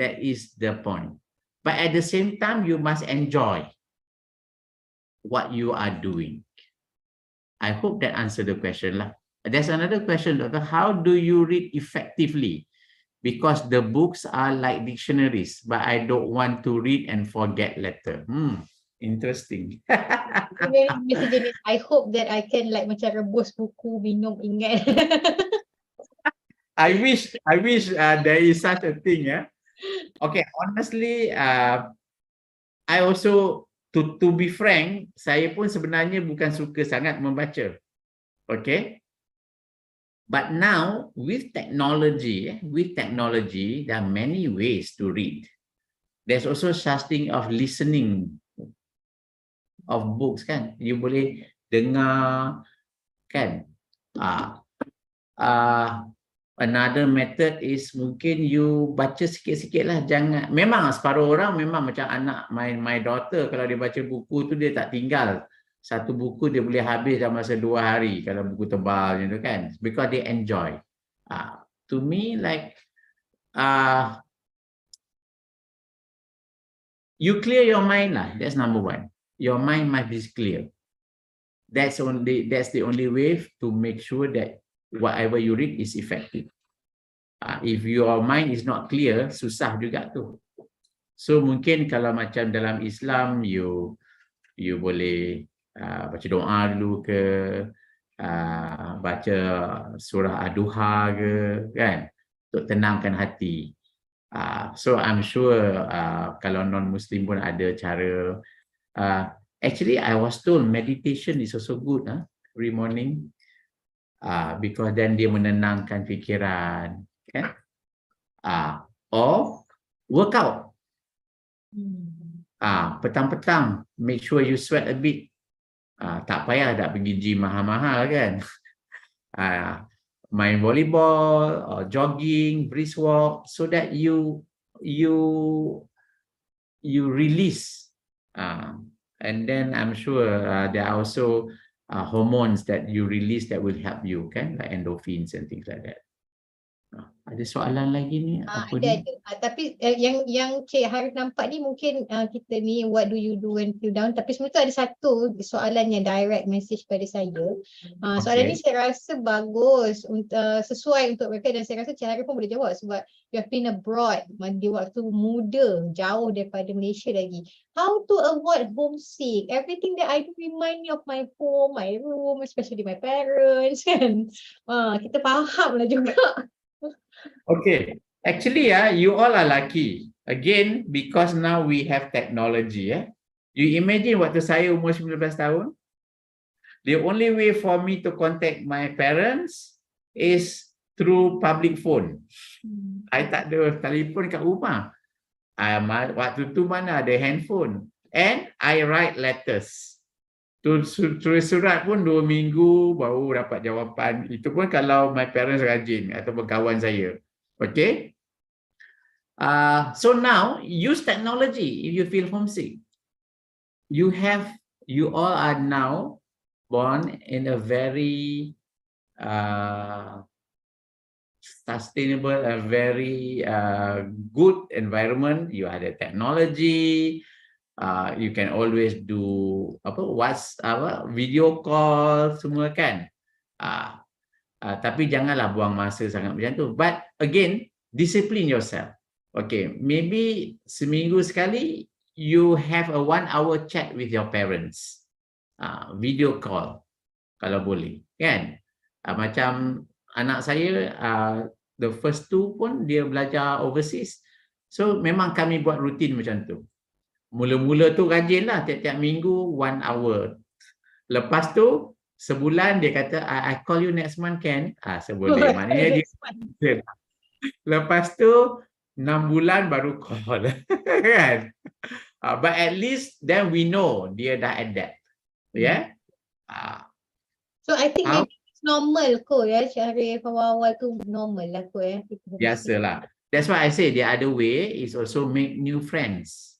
Speaker 2: That is the point. But at the same time, you must enjoy what you are doing. I hope that answered the question lah. There's another question, Doctor. How do you read effectively? Because the books are like dictionaries, but I don't want to read and forget later. Interesting.
Speaker 1: I hope that I can like macam rebus buku, minum, ingat.
Speaker 2: I wish there is such a thing, yeah. Okay, honestly, I also to be frank, saya pun sebenarnya bukan suka sangat membaca. Okay, but now with technology, there are many ways to read. There's also such thing of listening of books, kan? You boleh dengar, kan? Another method is mungkin you baca sikit-sikit lah, jangan, memang separuh orang memang macam anak my daughter, kalau dia baca buku tu dia tak tinggal, satu buku dia boleh habis dalam masa 2 hari kalau buku tebal macam tu kan, because they enjoy. To me like you clear your mind lah, that's number one. Your mind must be clear. That's the only way to make sure that whatever you read is effective. If your mind is not clear, susah juga tu. So mungkin kalau macam dalam Islam, you boleh baca doa dulu ke, baca surah Ad-Duha ke, kan, untuk tenangkan hati. So I'm sure kalau non-Muslim pun ada cara. Actually, I was told meditation is also good, every morning. Because then dia menenangkan fikiran, kan? Or workout. Petang-petang, make sure you sweat a bit. Tak payah tak pergi gym mahal-mahal, kan? Main volleyball or jogging, brisk walk, so that you release. And then I'm sure there are also hormones that you release that will help you, kan, like endorphins and things like that. Ada soalan lagi ni? Apa
Speaker 1: Ada.
Speaker 2: ni?
Speaker 1: Tapi yang Cik Harif nampak ni mungkin kita ni what do you do when feel down, tapi sebenarnya tu ada satu soalan yang direct message pada saya. Soalan ni saya rasa bagus, sesuai untuk mereka, dan saya rasa Cik Harif pun boleh jawab sebab you have been abroad di waktu muda, jauh daripada Malaysia lagi. How to avoid homesick? Everything that I do remind me of my home, my room, especially my parents, kan. Kita faham lah juga.
Speaker 2: Okay, actually you all are lucky. Again, because now we have technology. You imagine waktu saya umur 19 tahun, the only way for me to contact my parents is through public phone. I tak ada telefon kat rumah. Waktu tu mana ada handphone. And I write letters. Tulis surat pun 2 minggu baru dapat jawapan. Itu pun kalau my parents rajin ataupun kawan saya. Okay. So now use technology if you feel homesick. You all are now born in a very sustainable, a very good environment. You have the technology. You can always do video call semua, kan. Tapi janganlah buang masa sangat macam tu. But again, discipline yourself. Okay, maybe seminggu sekali you have a 1-hour chat with your parents. Video call kalau boleh, kan. Macam anak saya The first 2 pun dia belajar overseas. So memang kami buat rutin macam tu. Mula-mula tu rajin lah, tiap-tiap minggu 1 hour. Lepas tu sebulan dia kata I call you next month can? Seboleh. Maknanya dia lepas tu 6 bulan baru call. Kan? But at least then we know dia dah adapt. Yeah.
Speaker 1: So I think
Speaker 2: How?
Speaker 1: maybe it's normal kot ya, Syahrir, awal-awal tu normal lah kot ya.
Speaker 2: Biasalah. That's why I say the other way is also make new friends.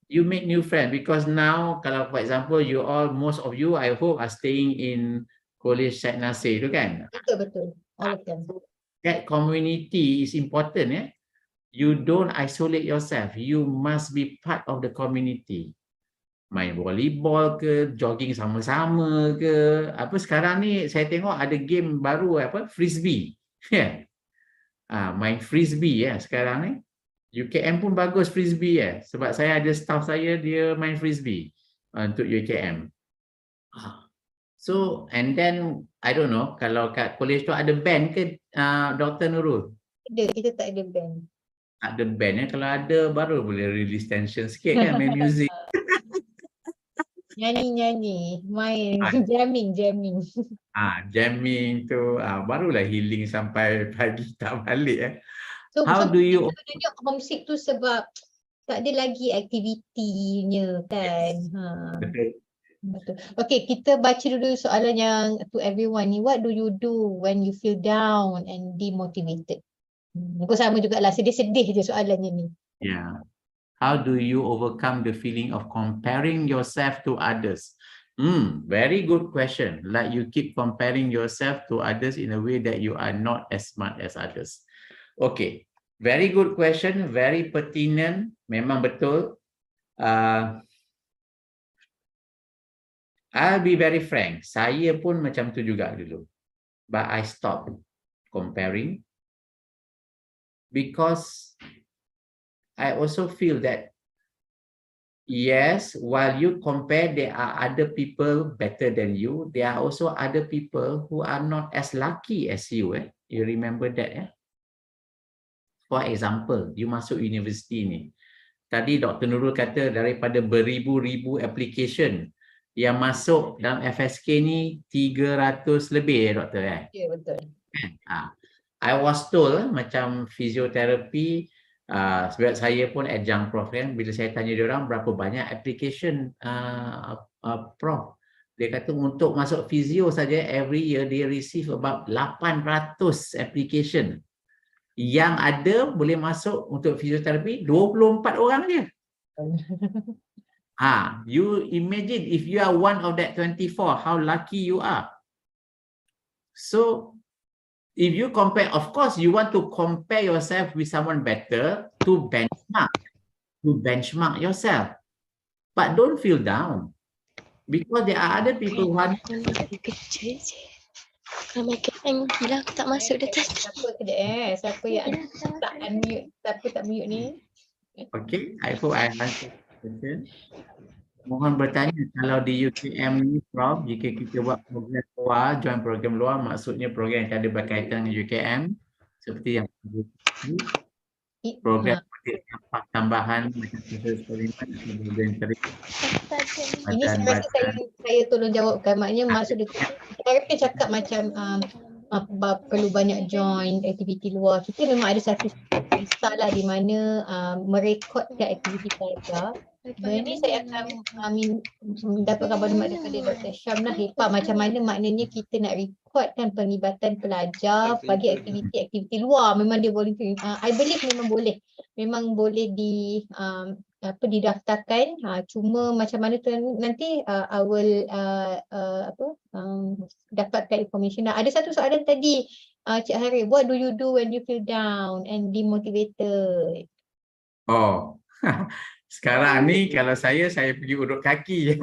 Speaker 2: You make new friends because now kalau for example you all, most of you I hope are staying in College Syed Nasir tu kan.
Speaker 1: Betul. All of them.
Speaker 2: That community is important ya. You don't isolate yourself. You must be part of the community. Main volleyball ke, jogging sama-sama ke. Apa sekarang ni saya tengok ada game baru apa, frisbee. Main frisbee ya sekarang ni. UKM pun bagus frisbee ya. Sebab saya ada staff saya dia main frisbee untuk UKM. So and then I don't know kalau kat college tu ada band ke Dr. Nurul?
Speaker 1: Ada, kita tak ada band.
Speaker 2: Tak ada band ya. Kalau ada baru boleh release tension sikit kan main music.
Speaker 1: Nyanyi-nyanyi, main jamming.
Speaker 2: Jamming tu barulah healing sampai pagi tak balik ya.
Speaker 1: So
Speaker 2: How do you
Speaker 1: kita homesick tu sebab tak ada lagi aktivitinya kan. Betul. Okay, kita baca dulu soalan yang to everyone ni. What do you do when you feel down and demotivated? Muka sama jugalah, sedih-sedih je soalannya ni.
Speaker 2: Yeah. How do you overcome the feeling of comparing yourself to others? Very good question. Like you keep comparing yourself to others in a way that you are not as smart as others. Okay, very good question, very pertinent. Memang betul. I'll be very frank. Saya pun macam tu juga dulu. But I stop comparing because I also feel that yes, while you compare, there are other people better than you. There are also other people who are not as lucky as you. You remember that? For example, you masuk universiti ni. Tadi Dr. Nurul kata daripada beribu-ribu application yang masuk dalam FSK ni 300 lebih ya doktor kan?
Speaker 1: Ya, betul.
Speaker 2: I was told macam fisioterapi, sebab saya pun adjunct prof kan, bila saya tanya dia orang berapa banyak application prof, dia kata untuk masuk fizio saja every year dia receive about 800 application. Yang ada boleh masuk untuk fisioterapi 24 orang je. You imagine if you are one of that 24, how lucky you are. So if you compare, of course, you want to compare yourself with someone better to benchmark yourself. But don't feel down because there are other people who are.
Speaker 3: Kalau makan bilang aku tak masuk dah tadi.
Speaker 1: Siapa yang tak unmute, siapa tak mute ni?
Speaker 2: Okay, I hope I answered the question. Mohon bertanya kalau di UKM ni Prof, jika kita buat program luar, join program luar, maksudnya program yang ada berkaitan dengan UKM seperti yang program tambahan macam eksperimen
Speaker 1: ini saya rasa saya tolong jawabkan. Maknanya maksud dia terapi cakap macam perlu banyak join aktiviti luar. Kita memang ada satu lista lah di mana merekodkan aktiviti pelajar. Ini saya akan mendapat kabar daripada Dr. Syam lah, Hepa, macam mana maknanya kita nak rekodkan penglibatan pelajar bagi aktiviti-aktiviti luar. Memang dia boleh, I believe memang boleh didaftarkan. Cuma macam mana tu nanti I will dapatkan information. Ada satu soalan tadi, Cik Hari, what do you do when you feel down and demotivated?
Speaker 2: Oh, sekarang ni kalau saya pergi urut kaki.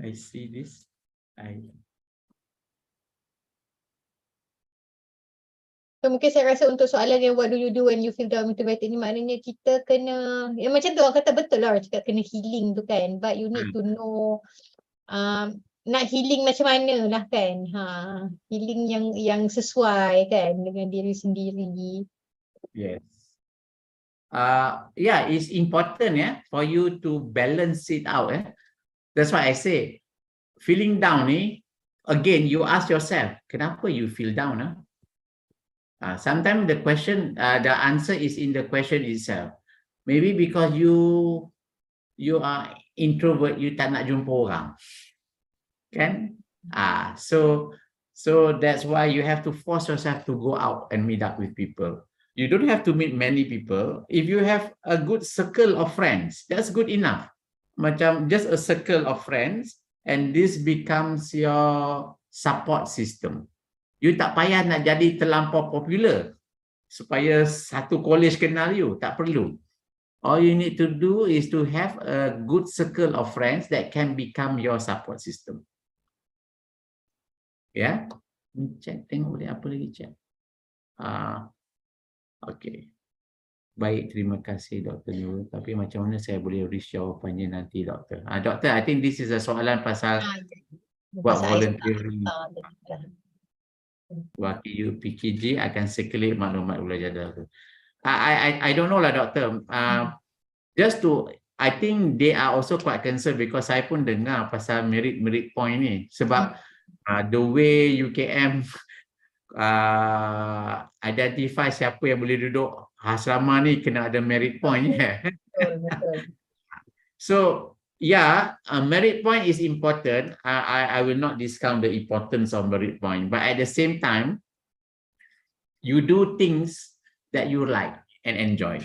Speaker 2: I see this.
Speaker 1: So mungkin saya rasa untuk soalan yang what do you do when you feel down motivated ni, maknanya kita kena, macam tu orang kata betul lah, cakap kena healing tu kan, but you need to know nak healing macam mana lah kan. Healing yang sesuai kan dengan diri sendiri.
Speaker 2: Yes. Yeah, it's important for you to balance it out. That's why I say, feeling down ni, again, you ask yourself, kenapa you feel down? Sometimes the question, the answer is in the question itself. Maybe because you are introvert, you tak nak jumpa orang. Kan? So that's why you have to force yourself to go out and meet up with people. You don't have to meet many people. If you have a good circle of friends, that's good enough. Macam just a circle of friends, and this becomes your support system. You tak payah nak jadi terlampau popular supaya satu college kenal you. Tak perlu. All you need to do is to have a good circle of friends that can become your support system. Ya, cek tengok boleh apa lagi cek. Okay. Baik, terima kasih Dr. Nurul. Tapi macam mana saya boleh reach jawapannya nanti Doktor? Doktor, I think this is a soalan pasal buat volunteering. Wakil PKG akan circulate maklumat belajar tu. I don't know lah Doktor. Just to, I think they are also quite concerned because saya pun dengar pasal merit point ni. Sebab the way UKM identify siapa yang boleh duduk asrama ni kena ada merit point.
Speaker 1: Betul.
Speaker 2: So yeah, merit point is important. I will not discount the importance of merit point, but at the same time, you do things that you like and enjoy.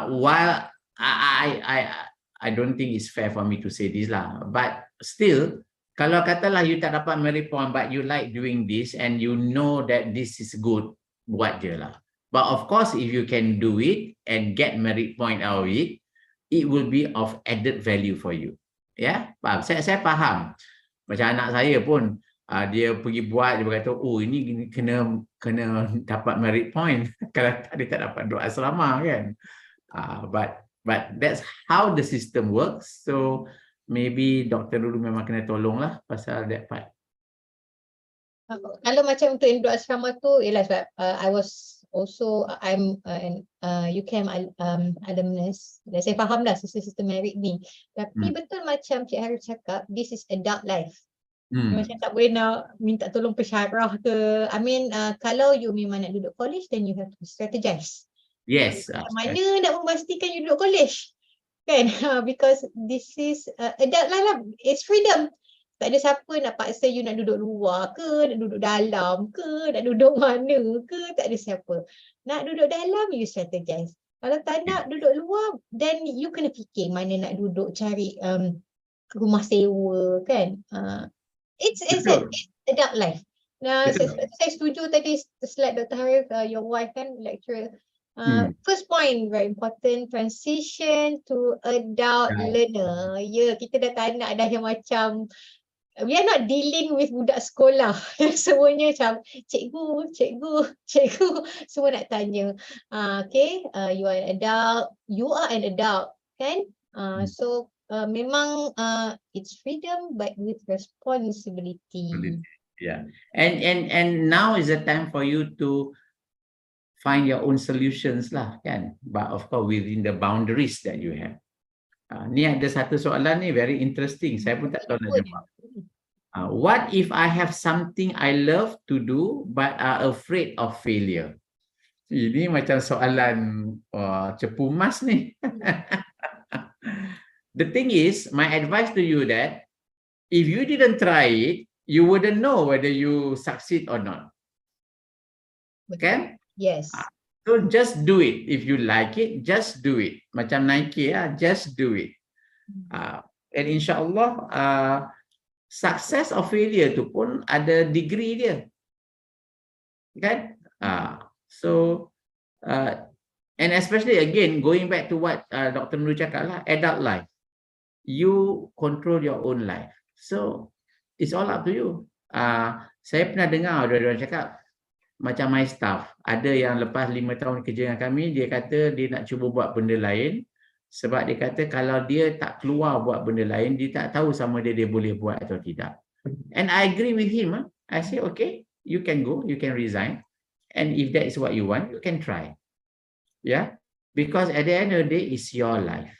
Speaker 2: While I don't think it's fair for me to say this lah, but still, kalau katalah you tak dapat merit point, but you like doing this and you know that this is good, buat je lah. But of course, if you can do it and get merit point out of it, it will be of added value for you. Ya, faham? Saya faham. Macam anak saya pun, dia pergi buat, dia berkata, oh ini kena dapat merit point. Kalau dia tak dapat duduk asrama kan. But that's how the system works. So maybe Dr. Nurul memang kena tolong lah pasal that part.
Speaker 1: Kalau macam untuk duduk asrama tu, ialah sebab I was also, I'm an UKM alumnus. Dan saya faham lah sistem merit ni. Tapi betul macam Cik Harif cakap, this is adult life. Macam tak boleh nak minta tolong pensyarah ke. I mean, kalau you memang nak duduk college, then you have to strategize.
Speaker 2: Yes.
Speaker 1: Macam mana nak memastikan you duduk college? Kan? Because this is adult life lah. It's freedom. Tak ada siapa nak paksa you nak duduk luar ke, nak duduk dalam ke, nak duduk mana ke, tak ada siapa. Nak duduk dalam, you strategize. Kalau tak nak duduk luar, then you kena fikir mana nak duduk cari rumah sewa kan. It's adult life. Nah, saya setuju tadi slide Dr. Harif, your wife kan, lecturer. First point, very important, transition to adult learner. Kita dah tak nak dah yang macam, we are not dealing with budak sekolah. Semuanya macam, cikgu, semua nak tanya. Okay, you are an adult, kan? So, memang it's freedom but with responsibility.
Speaker 2: Yeah, and now is the time for you to find your own solutions lah, kan? But of course within the boundaries that you have. Ni ada satu soalan ni very interesting. Saya pun tak tahu nak jawab. What if I have something I love to do but are afraid of failure? Ini macam soalan cepu mas ni. The thing is, my advice to you that if you didn't try it, you wouldn't know whether you succeed or not. Kan?
Speaker 1: Yes.
Speaker 2: So just do it. If you like it, just do it. Macam Nike just do it. And insyaAllah, success or failure tu pun ada degree dia. Kan? So, and especially again, going back to what Dr. Nurul cakap lah, adult life. You control your own life. So, it's all up to you. Saya pernah dengar orang cakap, macam my staff, ada yang lepas 5 tahun kerja dengan kami, dia kata dia nak cuba buat benda lain. Sebab dia kata kalau dia tak keluar buat benda lain, dia tak tahu sama dia boleh buat atau tidak. And I agree with him. I say, okay, you can go, you can resign. And if that is what you want, you can try. Yeah, because at the end of the day, it's your life.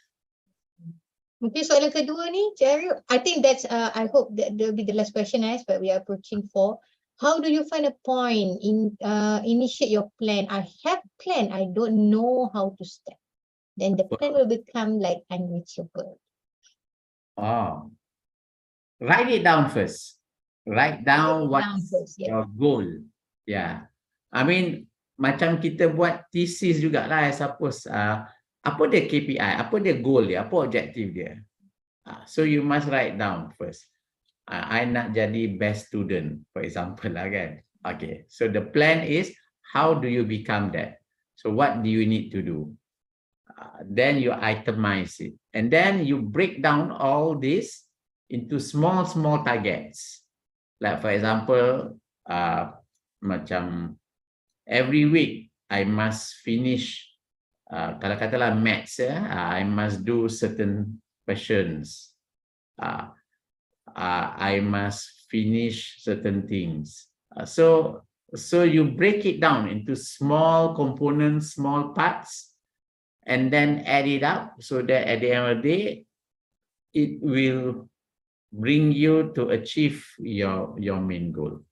Speaker 1: Mungkin soalan kedua ni, Cik Arif, I think that's, I hope that will be the last question but we are approaching 4. How do you find a point in initiate your plan? I have plan, I don't know how to start. Then the plan will become like unreachable.
Speaker 2: Oh, write it down first. Write down what's your goal. Yeah, I mean, macam kita buat thesis jugalah, I suppose. Apa dia KPI? Apa dia goal dia? Apa objektif dia? So you must write down first. I nak jadi best student, for example lah kan. Okay, so the plan is how do you become that? So what do you need to do? Then you itemize it, and then you break down all this into small targets. Like for example, macam every week I must finish. Kalau katalah maths, I must do certain questions. I must finish certain things. So you break it down into small components, small parts, and then add it up so that at the end of the day, it will bring you to achieve your main goal.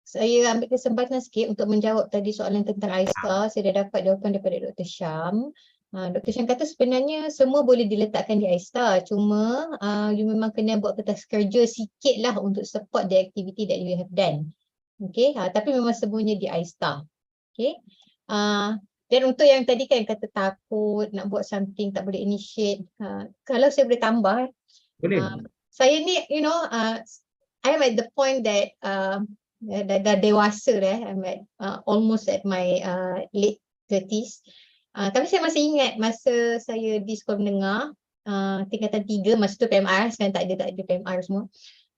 Speaker 1: Saya ambil kesempatan sikit untuk menjawab tadi soalan tentang iStar. Saya dah dapat jawapan daripada Dr. Syam. Dr. Syam kata sebenarnya semua boleh diletakkan di iStar. Cuma you memang kena buat kertas kerja sikit lah untuk support the activity that you have done. Okay, tapi memang semuanya di iStar. Okay. Dan untuk yang tadi kan kata takut nak buat something, tak boleh initiate. Kalau saya boleh tambah.
Speaker 2: Boleh.
Speaker 1: Saya ni, I am at the point that dah dewasa dah. I'm at almost at my late 30s. Tapi saya masih ingat masa saya di sekolah menengah, tingkatan 3, masa tu PMR, sekarang tak ada PMR semua.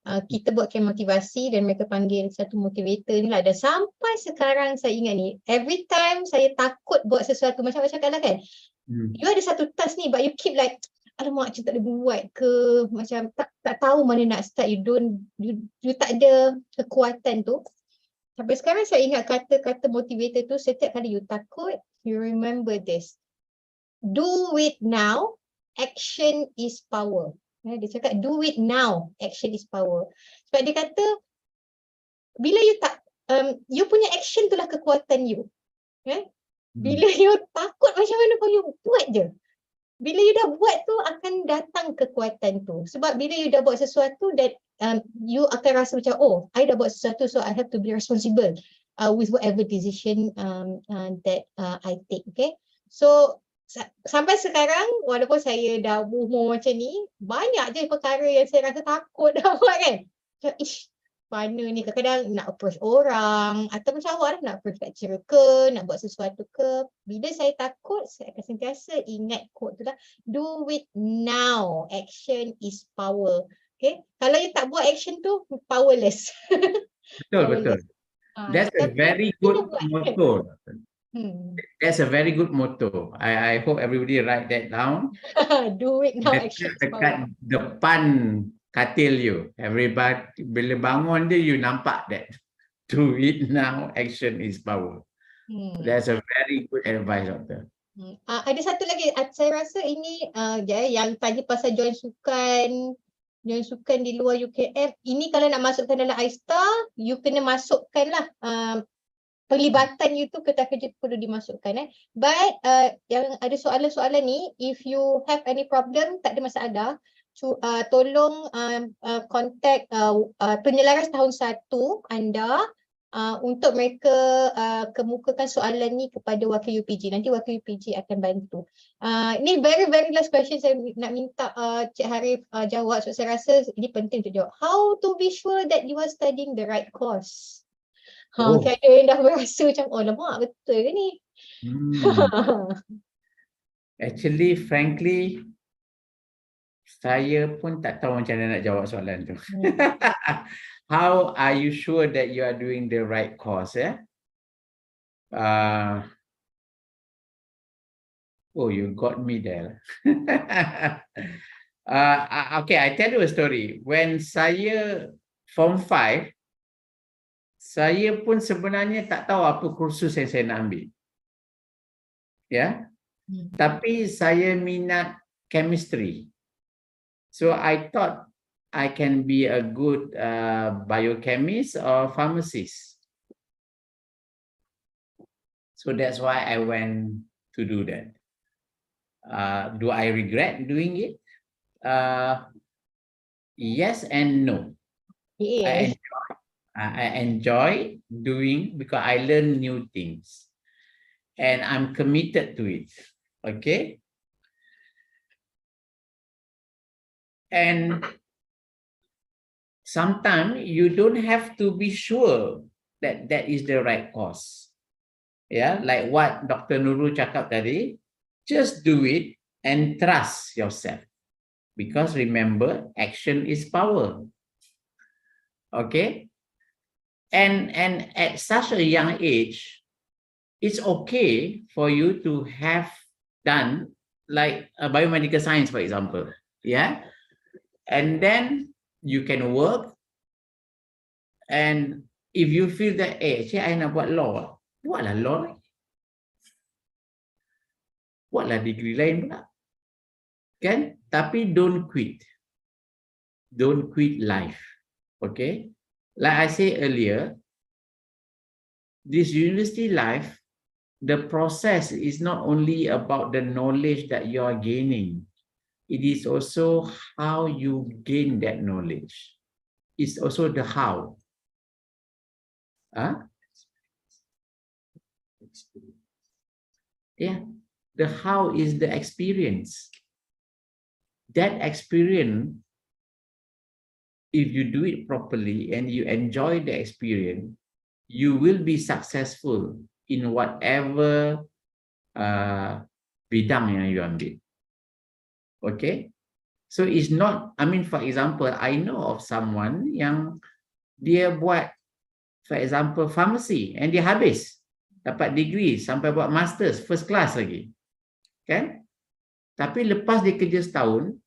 Speaker 1: Kita buat camp motivasi dan mereka panggil satu motivator ni lah. Dan sampai sekarang saya ingat ni, every time saya takut buat sesuatu, macam cakap lah kan, you ada satu task ni but you keep like, alamak macam tak boleh buat ke, macam tak tahu mana nak start, you tak ada kekuatan tu. Sampai sekarang saya ingat kata-kata motivator tu, setiap kali you takut, you remember this. Do it now, action is power. Dia cakap do it now, action is power. Sebab dia kata bila you you punya action itulah kekuatan you. Bila you takut macam mana pun you buat je. Bila you dah buat tu akan datang kekuatan tu. Sebab bila you dah buat sesuatu that you akan rasa macam, oh, I dah buat sesuatu so I have to be responsible with whatever decision that I take. Okay. So sampai sekarang, walaupun saya dah umur macam ni, banyak je perkara yang saya rasa takut dah buat kan. Macam, mana ni, kadang-kadang nak approach orang, atau macam awak nak approach lecturer ke, nak buat sesuatu ke. Bila saya takut, saya akan sentiasa ingat quote tu lah. Do it now, action is power. Okay, kalau you tak buat action tu, powerless.
Speaker 2: Betul. That's a very good motto. That's a very good motto. I hope everybody write that down.
Speaker 1: Do it now, action is power.
Speaker 2: Dekat depan katil you. Everybody, bila bangun dia, you nampak that. Do it now, action is power. That's a very good advice, Doctor.
Speaker 1: Ada satu lagi, saya rasa ini yang tadi pasal join sukan di luar UKM. Ini kalau nak masukkan dalam iStar, you kena masukkan lah. Pelibatan you tu kertas kerja perlu dimasukkan. But yang ada soalan-soalan ni, if you have any problem, tak ada masalah. Tolong contact penyelaras tahun 1 anda untuk mereka kemukakan soalan ni kepada wakil UPG. Nanti wakil UPG akan bantu. Ini very last question saya nak minta Cik Harif jawab. So saya rasa ini penting untuk jawab. How to be sure that you are studying the right course? Ada yang dah merasa macam, oh lemak betul ke ni?
Speaker 2: Actually, frankly, saya pun tak tahu macam mana nak jawab soalan tu. How are you sure that you are doing the right course? Oh, you got me there. Okay, I tell you a story. When saya Form 5, saya pun sebenarnya tak tahu apa kursus yang saya nak ambil. Ya, tapi saya minat chemistry. So I thought I can be a good biochemist or pharmacist. So that's why I went to do that. Do I regret doing it? Yes and no.
Speaker 1: Yeah.
Speaker 2: I enjoy doing because I learn new things and I'm committed to it. Okay. And sometimes you don't have to be sure that that is the right course. Yeah, like what Dr. Nurul cakap tadi, just do it and trust yourself. Because remember, action is power. Okay. And at such a young age, it's okay for you to have done like a biomedical science, for example. Yeah. And then you can work. And if you feel that, actually I nak buat law, buatlah law. Buatlah degree lain pula. Kan? Tapi don't quit. Don't quit life. Okay? Like I said earlier, this university life, the process is not only about the knowledge that you are gaining. It is also how you gain that knowledge. It's also the how. Huh? Yeah. The how is the experience. That experience, if you do it properly and you enjoy the experience, you will be successful in whatever bidang yang you ambil. Okay? So it's not, I mean, for example, I know of someone yang dia buat, for example, pharmacy and dia habis. Dapat degree sampai buat masters, first class lagi. Kan? Tapi lepas dia kerja setahun,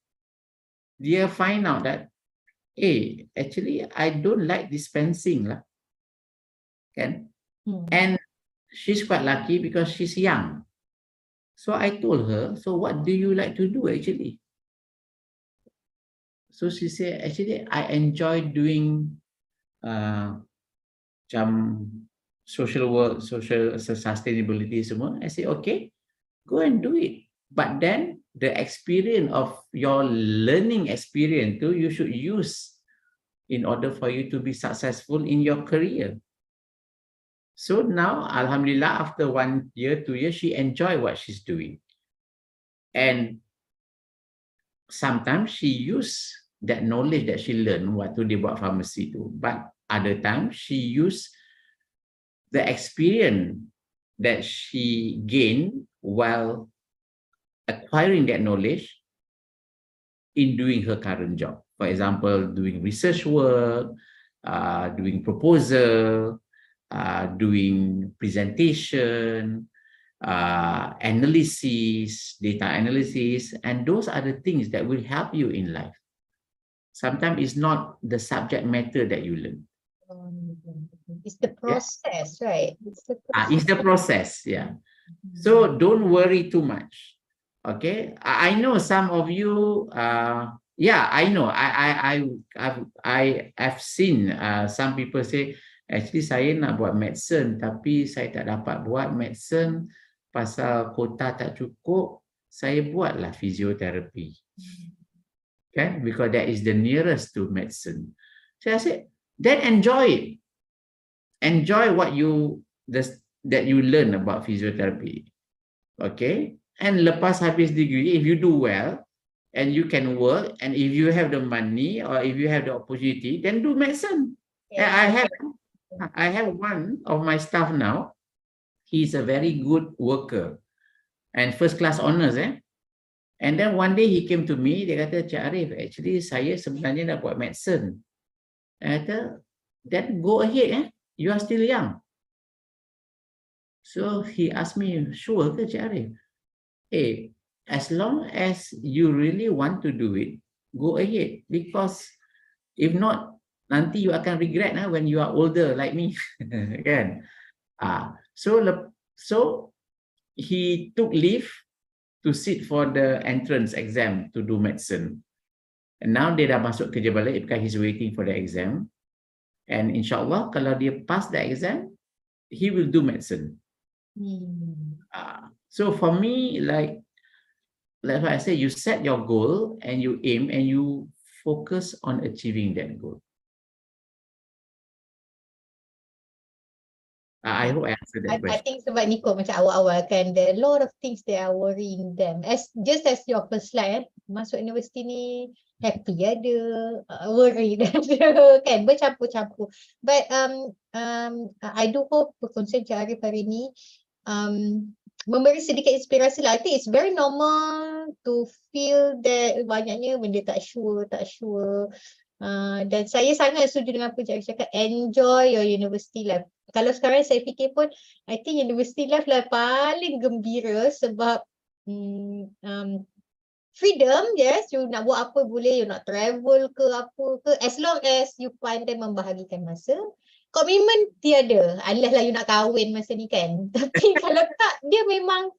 Speaker 2: dia find out that, actually I don't like dispensing lah. Kan? And she's quite lucky because she's young. So I told her, so what do you like to do actually? So she said, actually I enjoy doing social work, social sustainability semua. I said, okay, go and do it. But then the experience of your learning experience too, you should use in order for you to be successful in your career. So now, Alhamdulillah, after 1 year, 2 years, she enjoy what she's doing. And sometimes she use that knowledge that she learned waktu dia buat pharmacy tu. But other times, she use the experience that she gained while acquiring that knowledge in doing her current job. For example, doing research work, doing proposal, doing presentation, analysis, data analysis, and those are the things that will help you in life. Sometimes it's not the subject matter that you learn.
Speaker 1: It's the process, right?
Speaker 2: It's the process, yeah. So don't worry too much. Okay, I know some of you. Yeah, I know. I've seen some people say, actually saya nak buat medicine, tapi saya tak dapat buat medicine pasal kota tak cukup. Saya buatlah physiotherapy, okay? Because that is the nearest to medicine. So I said, then enjoy it. Enjoy what that you learn about physiotherapy, okay? And lepas habis degree, if you do well, and you can work, and if you have the money or if you have the opportunity, then do medicine. Yeah. I have one of my staff now. He's a very good worker and first class honors. And then one day he came to me, dia kata, Cik Arif, actually saya sebenarnya nak buat medicine. I kata, then go ahead, you are still young. So he asked me, sure ke Cik Arif? as long as you really want to do it, go ahead. Because if not, nanti you akan regret when you are older like me. Kan? So he took leave to sit for the entrance exam to do medicine. And now dia dah masuk kerja balik because he's waiting for the exam. And insyaAllah, kalau dia pass the exam, he will do medicine. So for me, like what I say, you set your goal and you aim and you focus on achieving that goal. I hope I answered that
Speaker 1: I
Speaker 2: question.
Speaker 1: think sebab ni kot macam awal-awal kan, there are a lot of things that are worrying them. Just as your first slide, masuk universiti ni happy ada, worried ada, kan, bercampur-campur. But I do hope perkongsian Cik Arif hari ni memberi sedikit inspirasi lah. I think it's very normal to feel that banyaknya benda tak sure. Dan saya sangat setuju dengan apa Cik Arif cakap, enjoy your university life. Kalau sekarang saya fikir pun, I think university life lah paling gembira sebab freedom, yes, you nak buat apa boleh, you nak travel ke apa ke, as long as you pandai membahagikan masa. Komitmen tiada, unless lah you nak kahwin masa ni kan. Tapi kalau tak, dia memang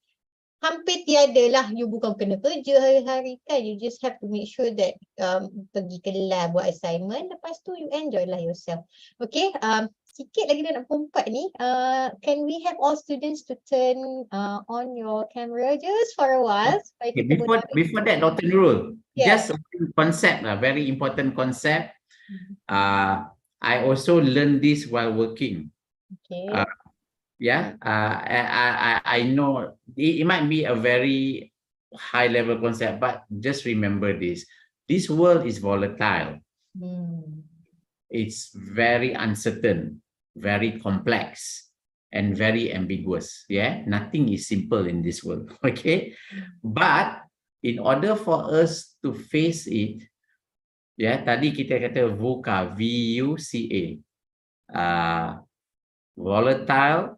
Speaker 1: hampir tiada lah. You bukan kena kerja hari-hari kan, you just have to make sure that pergi ke lab buat assignment, lepas tu you enjoy lah yourself. Okay, sikit lagi dah nak pukul 4 ni. Can we have all students to turn on your camera just for a while? Supaya kita
Speaker 2: Before that, Dr. Nurul,
Speaker 1: Yes.
Speaker 2: just one concept, a very important concept. I also learned this while working.
Speaker 1: Okay.
Speaker 2: I know it might be a very high level concept, but just remember this. This world is volatile. It's very uncertain, very complex, and very ambiguous. Yeah, nothing is simple in this world. Okay, but in order for us to face it, tadi kita kata VUCA, VUCA, volatile,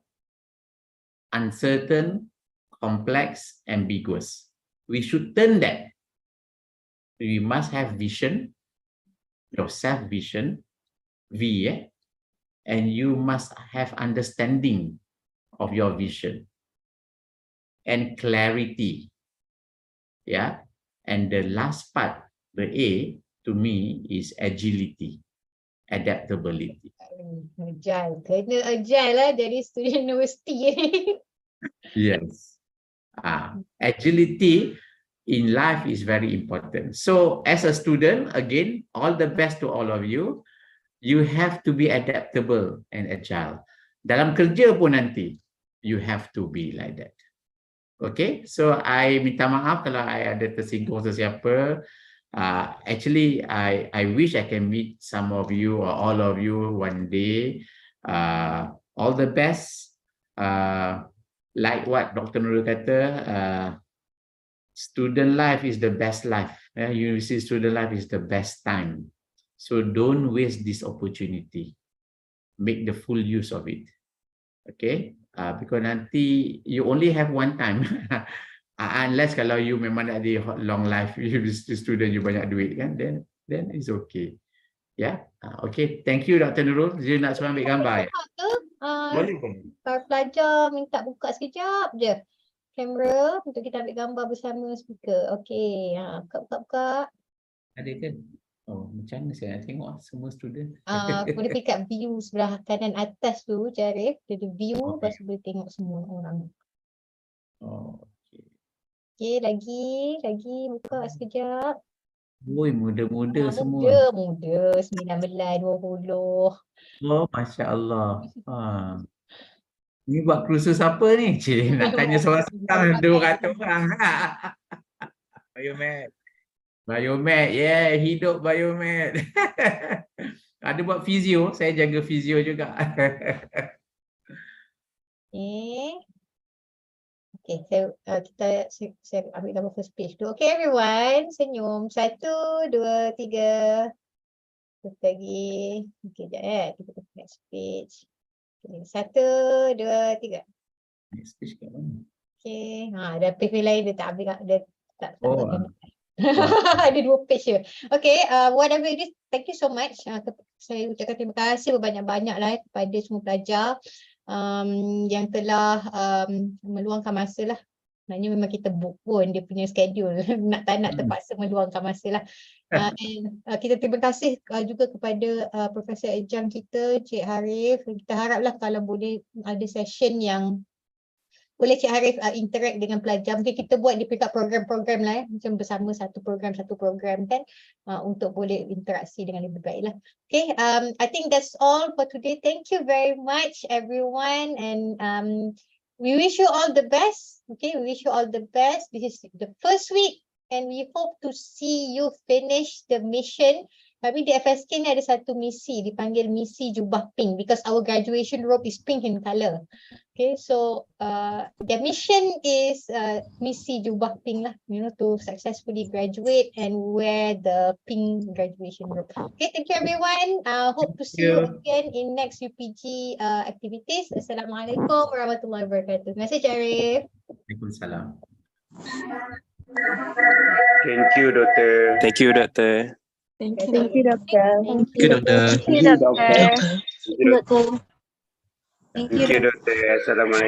Speaker 2: uncertain, complex, ambiguous. We should turn that. We must have vision, your self-vision, and you must have understanding of your vision and clarity. And the last part, the A, to me, is agility, adaptability.
Speaker 1: Agile, kena agile lah dari student universiti.
Speaker 2: Yes. Agility in life is very important. So as a student, again, all the best to all of you. You have to be adaptable and agile. Dalam kerja pun nanti, you have to be like that. Okay, so I minta maaf kalau I ada tersinggung sesiapa. Actually, I wish I can meet some of you or all of you one day. All the best. Like what Dr. Nurul kata, student life is the best life. University student life is the best time. So don't waste this opportunity. Make the full use of it. Okay? Because nanti you only have one time. Unless kalau you memang nak di long life, you student, you banyak duit kan, then it's okay. Yeah. Okay. Thank you, Dr. Nurul. You nak suruh ambil gambar ya? Boleh.
Speaker 1: Para pelajar minta buka sekejap je kamera untuk kita ambil gambar bersama speaker. Okay. Buka.
Speaker 2: Ada ke? Oh, macam mana saya nak tengok semua student?
Speaker 1: Boleh pick up view sebelah kanan atas tu, Jarif. Dia ada view,
Speaker 2: Okay.
Speaker 1: lepas tu boleh tengok semua orang.
Speaker 2: Oh,
Speaker 1: Okay, lagi buka sekejap.
Speaker 2: Oi, muda-muda semua.
Speaker 1: Muda, 19, 20.
Speaker 2: Oh, Masya Allah. Ni buat kursus apa ni? Cik, nak tanya seorang-seorang 200 orang. Biomed, yeah, hidup biomed. Ada buat fizio, saya jaga fizio juga.
Speaker 1: Okay, saya ambil gambar first page tu. Okay everyone, senyum. 1, 2, 3. Terus lagi. Okay, sekejap kita ke next page. Okay, 1, 2, 3.
Speaker 2: Next page kat mana?
Speaker 1: Okay. Ada paper lain dia tak ambil, dia tak
Speaker 2: Oh,
Speaker 1: bagi.
Speaker 2: wow.
Speaker 1: Ada 2 page je. Okay, whatever it is, thank you so much. Saya ucapkan terima kasih banyak-banyak lah kepada semua pelajar yang telah meluangkan masa lah. Sebenarnya memang kita book pun dia punya schedule. Tak nak terpaksa meluangkan masa lah. And kita terima kasih juga kepada Profesor Ejam kita, Cik Harif. Kita haraplah kalau boleh ada session yang boleh Cik Harif interact dengan pelajar. Mungkin kita buat di peringkat program-program lah macam bersama satu program kan, untuk boleh interaksi dengan lebih baik lah. Okay, I think that's all for today. Thank you very much everyone, and we wish you all the best. Okay, we wish you all the best. This is the first week and we hope to see you finish the mission. Kami di FSK ni ada satu misi, dipanggil misi jubah pink, because our graduation robe is pink in colour. Okay, so the mission is misi jubah pink lah, you know, to successfully graduate and wear the pink graduation robe. Okay, thank you everyone. Hope to see you again in next UPG activities. Assalamualaikum warahmatullahi wabarakatuh. Terima kasih, Cik Arif.
Speaker 2: Waalaikumsalam.
Speaker 4: Thank you, Doktor.
Speaker 3: Thank you, Doktor.
Speaker 1: Thank
Speaker 5: Thank you, Doktor.
Speaker 1: Thank
Speaker 3: Thank you, Doktor.
Speaker 5: Thank you, Doktor.
Speaker 4: Thank you, Doktor.
Speaker 5: Thank
Speaker 4: Thank you, Doktor. Assalamualaikum.